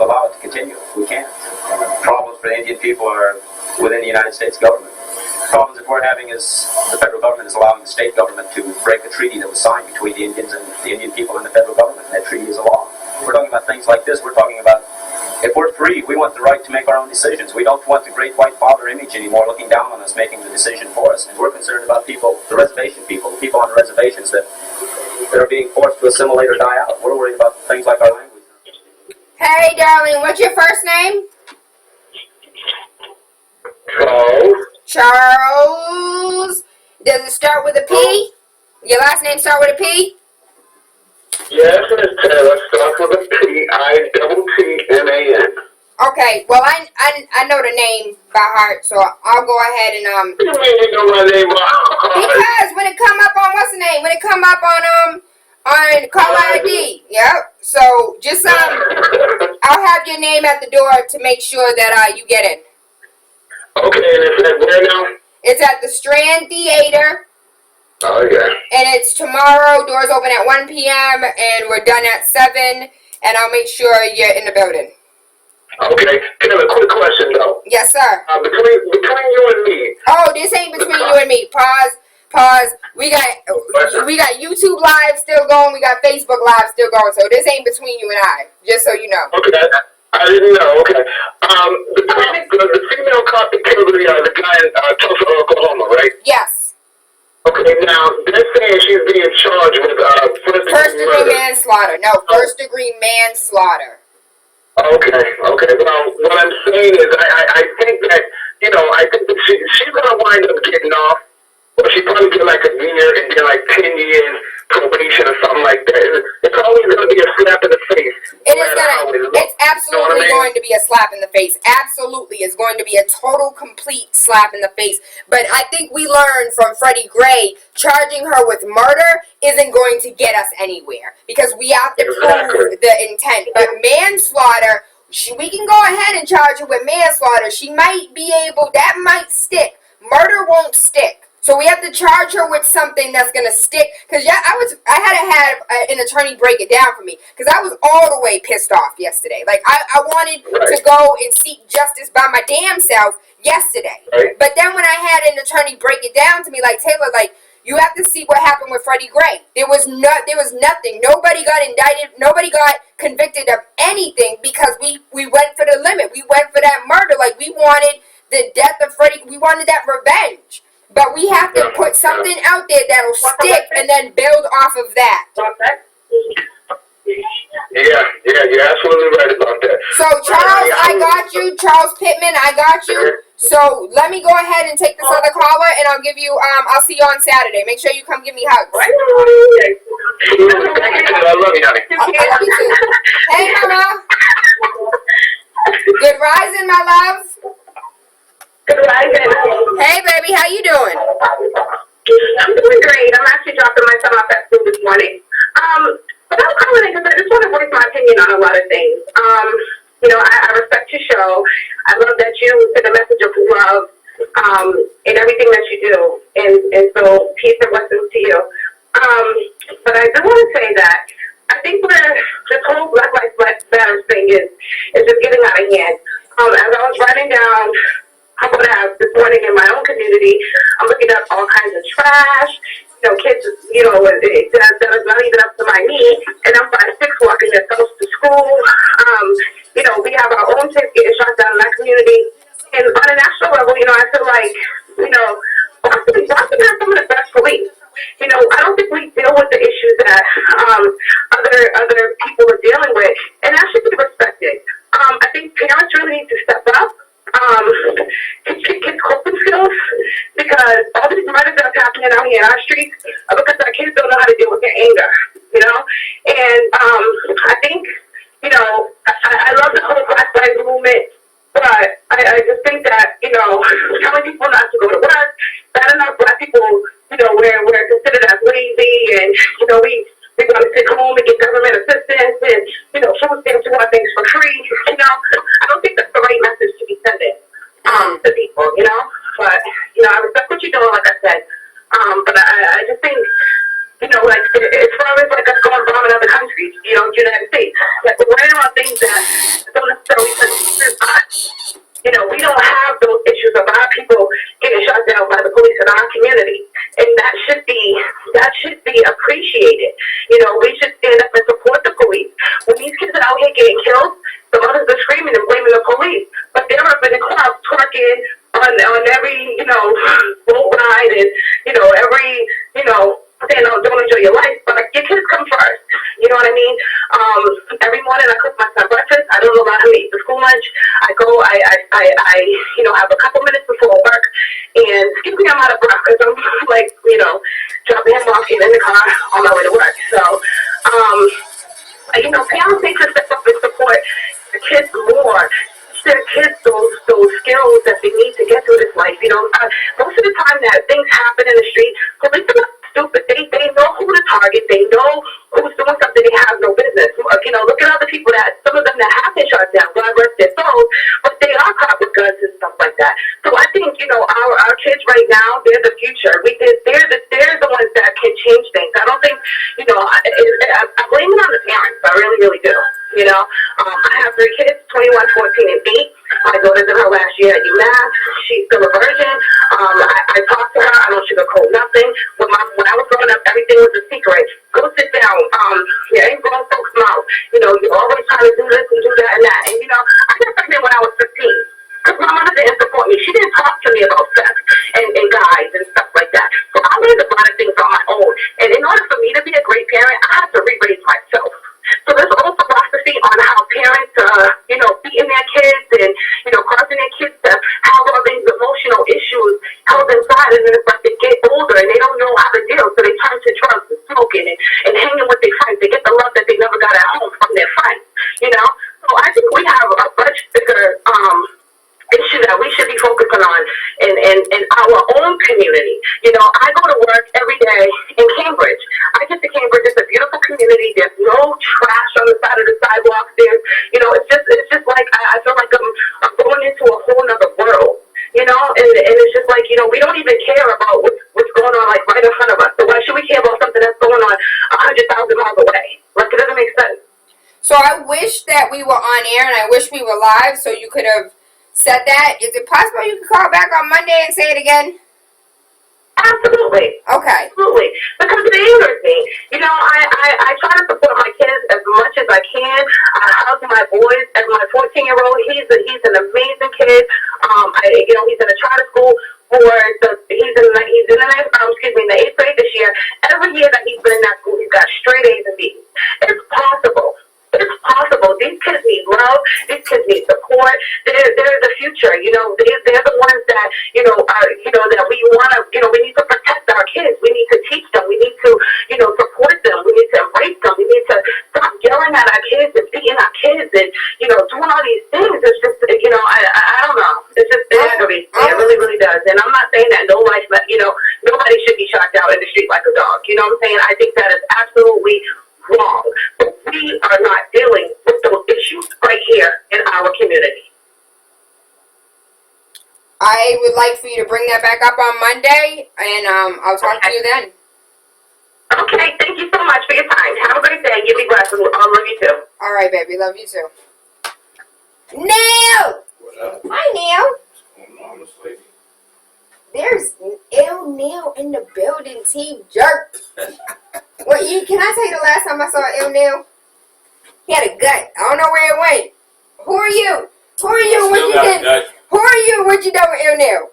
allow it to continue. We can't. Problems for the Indian people are within the United States government. Problems that we're having is the federal government is allowing the state government to break a treaty that was signed between the Indians and the Indian people and the federal government. And that treaty is a law. We're talking about things like this. We're talking about, if we're free, we want the right to make our own decisions. We don't want the great white father image anymore looking down on us, making the decision for us. And we're concerned about people, the reservation people, the people on the reservations that are being forced to assimilate or die out. We're worried about things like our language. Hey, darling, what's your first name? Charles. Charles. Does it start with a P? Your last name start with a P? Yes, Miss Taylor, starts with a P-I-T-T-M-A-N. Okay, well, I know the name by heart, so I'll go ahead and, What do you mean you know my name by heart? because when it come up on, what's the name? When it come up on caller ID, yep. So, just, I'll have your name at the door to make sure that, you get in. Okay, and it's at where now? It's at the Strand Theater. Oh, yeah. And it's tomorrow. Doors open at 1 p.m. and we're done at 7. And I'll make sure you're in the building. Okay. Taylor, quick question, though. Yes, sir. Between you and me. Oh, this ain't between you and me. Pause. We got YouTube Live still going. We got Facebook Live still going. So this ain't between you and I. Just so you know. Okay. I didn't know. Okay. The female cop that killed the guy in Tulsa, Oklahoma, right? Yes. Okay, now, they're saying she's being charged with first-degree manslaughter. No, first-degree manslaughter. Okay. Well, what I'm saying is I think that, I think that she's going to wind up getting off. Or she probably get like a year and get like 10 years probation or something like that. It's always going to be a slap in the face. It's absolutely going to be a slap in the face. Absolutely. It's going to be a total, complete slap in the face. But I think we learned from Freddie Gray, charging her with murder isn't going to get us anywhere. Because we have to prove the intent. But manslaughter, we can go ahead and charge her with manslaughter. She might be able, that might stick. Murder won't stick. So we have to charge her with something that's going to stick. Because I had to have an attorney break it down for me. Because I was all the way pissed off yesterday. Like, I wanted to go and seek justice by my damn self yesterday. But then when I had an attorney break it down to me, like, Taylor, like, you have to see what happened with Freddie Gray. There was nothing. Nobody got indicted. Nobody got convicted of anything because we went for the limit. We went for that murder. Like, we wanted the death of Freddie. We wanted that revenge. But we have to put something out there that'll stick and then build off of that. Yeah, you're absolutely right about that. So, Charles, I got you. Charles Pittman, I got you. So, let me go ahead and take this other caller, and I'll give you, I'll see you on Saturday. Make sure you come give me hugs. I love you, honey. I love you too. Hey, Mama. Good rising, my love. Hey, baby, how you doing? I'm doing great. I'm actually dropping my son off at school this morning. But say that I think where this whole Black Lives Matter thing is just getting out of hand. As I was writing down what I have this morning in my own community, I'm looking up all kinds of trash. Kids, that is not even up to my knee, and I'm 5'6", walking themselves to school. We have our own kids getting shot down in our community. And on a national level, I feel like, Boston has some of the best police. I don't think we deal with the issues that other people are dealing with, and that should be respected. I think parents really need to step up. Teach kids coping skills, because all these murders that are happening out here in our streets are because our kids don't know how to deal with their anger, And I think, I love the whole Black Lives movement, but I just think that, telling people not to go to work, not enough Black people, we're considered as lazy, and, we want to sit home and get government assistance, and, food stamps, we want things for free, I don't think that's the right message to be sending to people, but, I respect what you're doing, like I said, but I just think, like, as far as, like, us going bombing other countries, United States, like, we're worrying about things that don't necessarily concern us. We don't have those issues of our people getting shot down by the police in our community, and that should be appreciated. We should stand up and support the police. When these kids are out here getting killed, the mothers are screaming and blaming the police, but they're up in the club twerking on every boat ride, and every saying, "Oh, don't enjoy your life," but your kids come first. You know what I mean? Every morning I cook my son breakfast. I don't allow him to eat the school lunch. I go, I have a couple minutes before work, and excuse me, I'm out of breath because I'm like, dropping him off, getting in the car on my way to work. So, parents need to step up and support the kids more. Teach their kids those skills that they need to get through this life. Most of the time that things happen in the street, police are not stupid. They know who to target. They know who's doing something they have no business. Look at all the people some of them that have been shot down, God rest their souls, but they are caught with guns and stuff like that. So I think, our kids right now, they're the future. They're the ones that can change things. I don't think, I blame it on the parents. I really, really do. I have 3 kids, 21, 14, and 8. My daughter's in her last year at UMass. She's still a virgin. I talk to her. I don't sugarcoat nothing. When I was growing up, everything was a secret. Go sit down. You ain't grown folks' mouth. You're always trying to do this and do that and that. And, I got pregnant when I was 15. Because my mother didn't support me. She didn't talk to me about sex and guys and stuff like that. So I learned a lot of things on my own. And in order for me to be a great parent, I have to re-raise myself. So there's also philosophy on how parents, beating their kids and, causing their kids to have all these emotional issues held inside, and then it's like they get older and they don't know how to deal, so they turn to drugs and smoking and hanging with their friends. They get the love that they never got at home from their friends, So I think we have a much bigger issue that we should be focusing on in our own community. I go to work every day in Cambridge. I get to Cambridge. It's a beautiful community. There's no trash on the side of the sidewalks. It's just like I feel like I'm going into a whole nother world. And it's just like, we don't even care about what's going on like right in front of us. So why should we care about something that's going on 100,000 miles away? Like, it doesn't make sense. So I wish that we were on air, and I wish we were live, so you could have said that. Is it possible you could call back on Monday and say it again? Absolutely. Okay. Absolutely. Because it angers me. I try to support my kids as much as I can. I hug my boys. As my 14-year-old, he's an amazing kid. He's in a charter school he's in the 8th grade this year. Every year that he's been in that school, he's got straight A's and B's. It's possible. It's possible. These kids need love. These kids need support. They're the future. They're the ones that that we want to. We need to protect our kids. We need to teach them. We need to support them. We need to embrace them. We need to stop yelling at our kids and beating our kids and doing all these things. It's just I don't know. It's just aggravating. It really, really does. And I'm not saying that nobody should be shot down in the street like a dog. You know what I'm saying? I think that is absolutely wrong. But we are not dealing with those issues right here in our community. I would like for you to bring that back up on Monday, and I'll talk to you then. Okay, thank you so much for your time. Have a good All right, baby. Love you too. Neil! What up? Hi, Neil. What's going on, Miss Lady? There's ill Neil in the building, Team Jerk. What, can I tell you the last time I saw ill Neil? He had a gut. I don't know where it went. Who are you? Who are you? What you did? Who are you? What you done with ill Neil?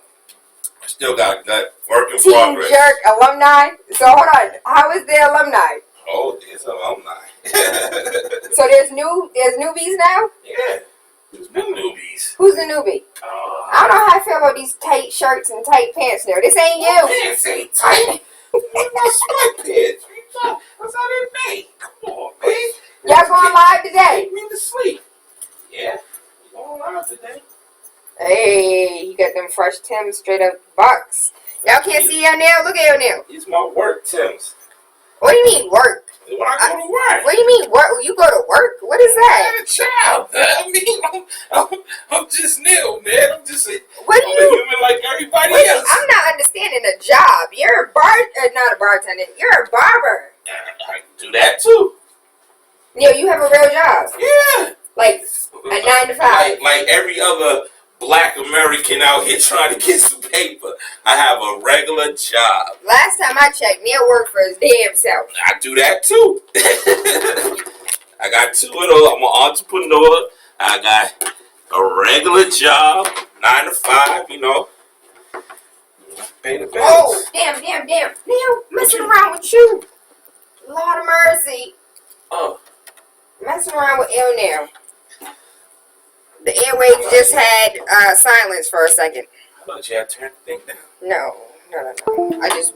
I still got a gut. Work in Team progress. Jerk alumni. So hold on. How is the alumni? Oh, there's alumni. So there's newbies now? Yeah. There's been newbies. Who's the newbie? I don't know how I feel about these tight shirts and tight pants now. This ain't you. Pants ain't tight. My sweatpants. What's out of the day? Come on, man. Y'all going live today? Take me to sleep. Yeah. We going live today. Hey, you got them fresh Timbs straight up box. Y'all can't see your nail? Look at your nail. It's my work, Tim's. What do you mean work? When I go to work. What do you mean work? You go to work? What is that? I'm a child. I mean, I'm just Neil, man. I'm just a human like everybody else. I'm not understanding a job. You're a not a bartender. You're a barber. I do that too. Neil, you have a real job. Yeah. Like a 9 to 5. Like every other Black American out here trying to get some paper. I have a regular job. Last time I checked, Neil worked for his damn self. I do that too. I got 2 of those. I'm an entrepreneur. I got a regular job, 9 to 5, you know. Pay the bills. Oh, damn. Neil, messing around with you. Lord of mercy. Oh. Messing around with ill Neil. The airwaves just had silence for a second. I thought you had to turn the thing down. No.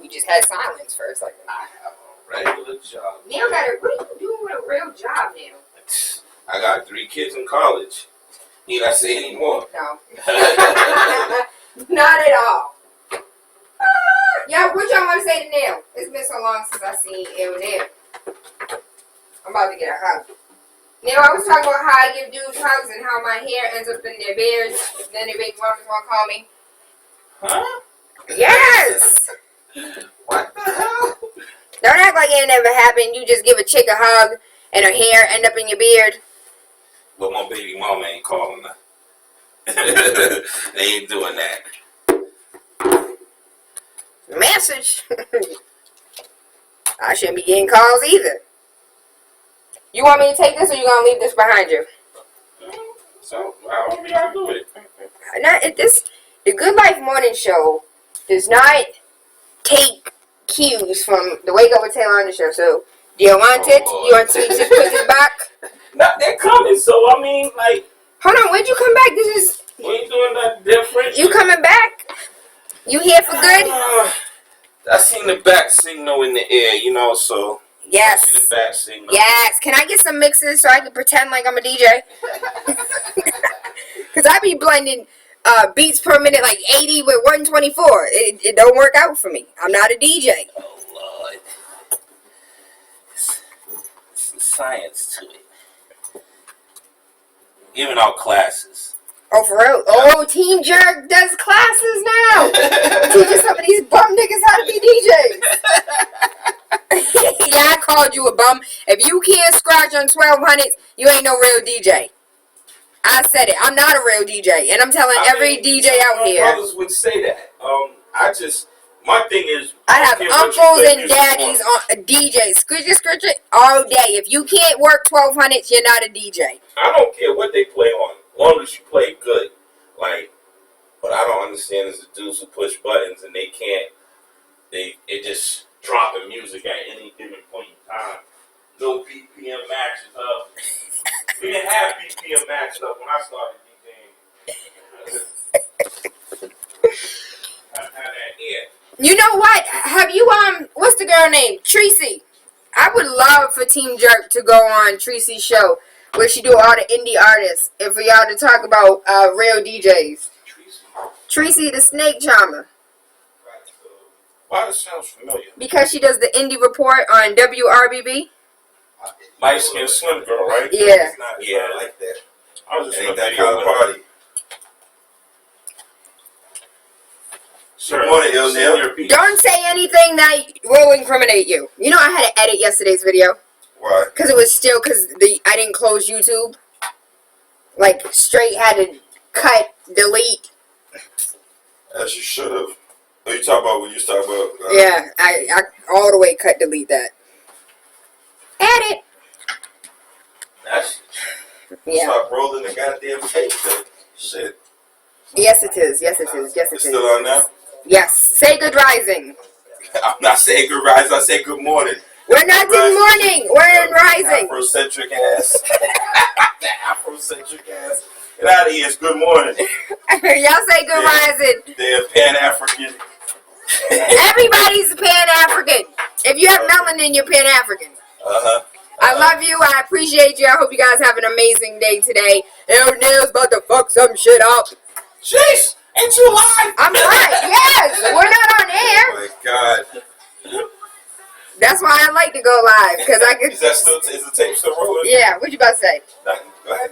We just had silence for a second. I have a regular job. Neil what are you doing with a real job, Neil? I got 3 kids in college. Need I say any more? No. Not at all. Yo, what y'all want to say to Neil? It's been so long since I seen ill Neil. I'm about to get a hug. Neil, I was talking about how I give dudes hugs and how my hair ends up in their beards. Then their baby mamas want to call me. Huh? Yes! What the hell? Don't act like it never happened. You just give a chick a hug and her hair end up in your beard. But my baby mama ain't calling her. They ain't doing that. Message. I shouldn't be getting calls either. You want me to take this or you gonna leave this behind you? So, I don't think I'll do it. The Good Life Morning Show does not take cues from the Wake Up with TaylaAndre show. So, do you want it? You want to put it back? No, they're coming, so I mean, like... Hold on, when'd you come back? This is... We ain't doing nothing different. You coming back? You here for good? I seen the bat signal in the air, you know, so... Yes. I see the bat signal. Yes. Can I get some mixes so I can pretend like I'm a DJ? Because I be blending beats per minute like 80 with 124. It don't work out for me. I'm not a DJ. Oh, Lord. There's some science to it. Giving out classes. Oh, for real? Oh, Team Jerk does classes now. Teaching some of these bum niggas how to be DJs. Yeah, I called you a bum. If you can't scratch on 1200s, you ain't no real DJ. I said it. I'm not a real DJ, and I'm telling every DJ out here. Brothers would say that. My thing is, I have uncles and daddies on DJs. Scritch it all day. If you can't work 1200s, you're not a DJ. I don't care what they play on, as long as you play good. Like, what I don't understand is the dudes who push buttons and they can't. It just dropping music at any given point in time. No BPM matches up. We didn't have BPM matches up when I started DJing. I had that here. You know what? Have you what's the girl name? Tracy. I would love for Team Jerk to go on Tracy's show where she do all the indie artists and for y'all to talk about real DJs. Tracy the Snake Charmer. Why does it sound familiar? Because she does the indie report on WRBB. Light skin slim girl, right? Yeah. Yeah, I like that. I was just in that kind of party. Good morning, Neil. Don't say anything that will incriminate you. You know I had to edit yesterday's video. Why? Because it was still, I didn't close YouTube. Like, straight had to cut, delete. As you should have. Are you talking about when you was talking about? Yeah, I all the way cut, delete that. Edit. Yeah. Stop rolling the goddamn tape. Shit. Yes, it is. Yes, it is. Yes, it It's is. still on now? Yes. Say good rising. I'm not saying good rising. I say good morning. We're not in morning. We're in rising. Afrocentric ass. Afrocentric ass. Get out of here. It's good morning. Y'all say good rising. They're Pan-African. Everybody's Pan-African. If you have melanin, you're Pan-African. I love you. I appreciate you. I hope you guys have an amazing day today. Nail's about to fuck some shit up. Jeez. Ain't you live? I'm live. Yes. We're not on air. Oh, my God. That's why I like to go live. Because I can. Is the tape still rolling? Yeah. What you about to say? Nothing. Go ahead.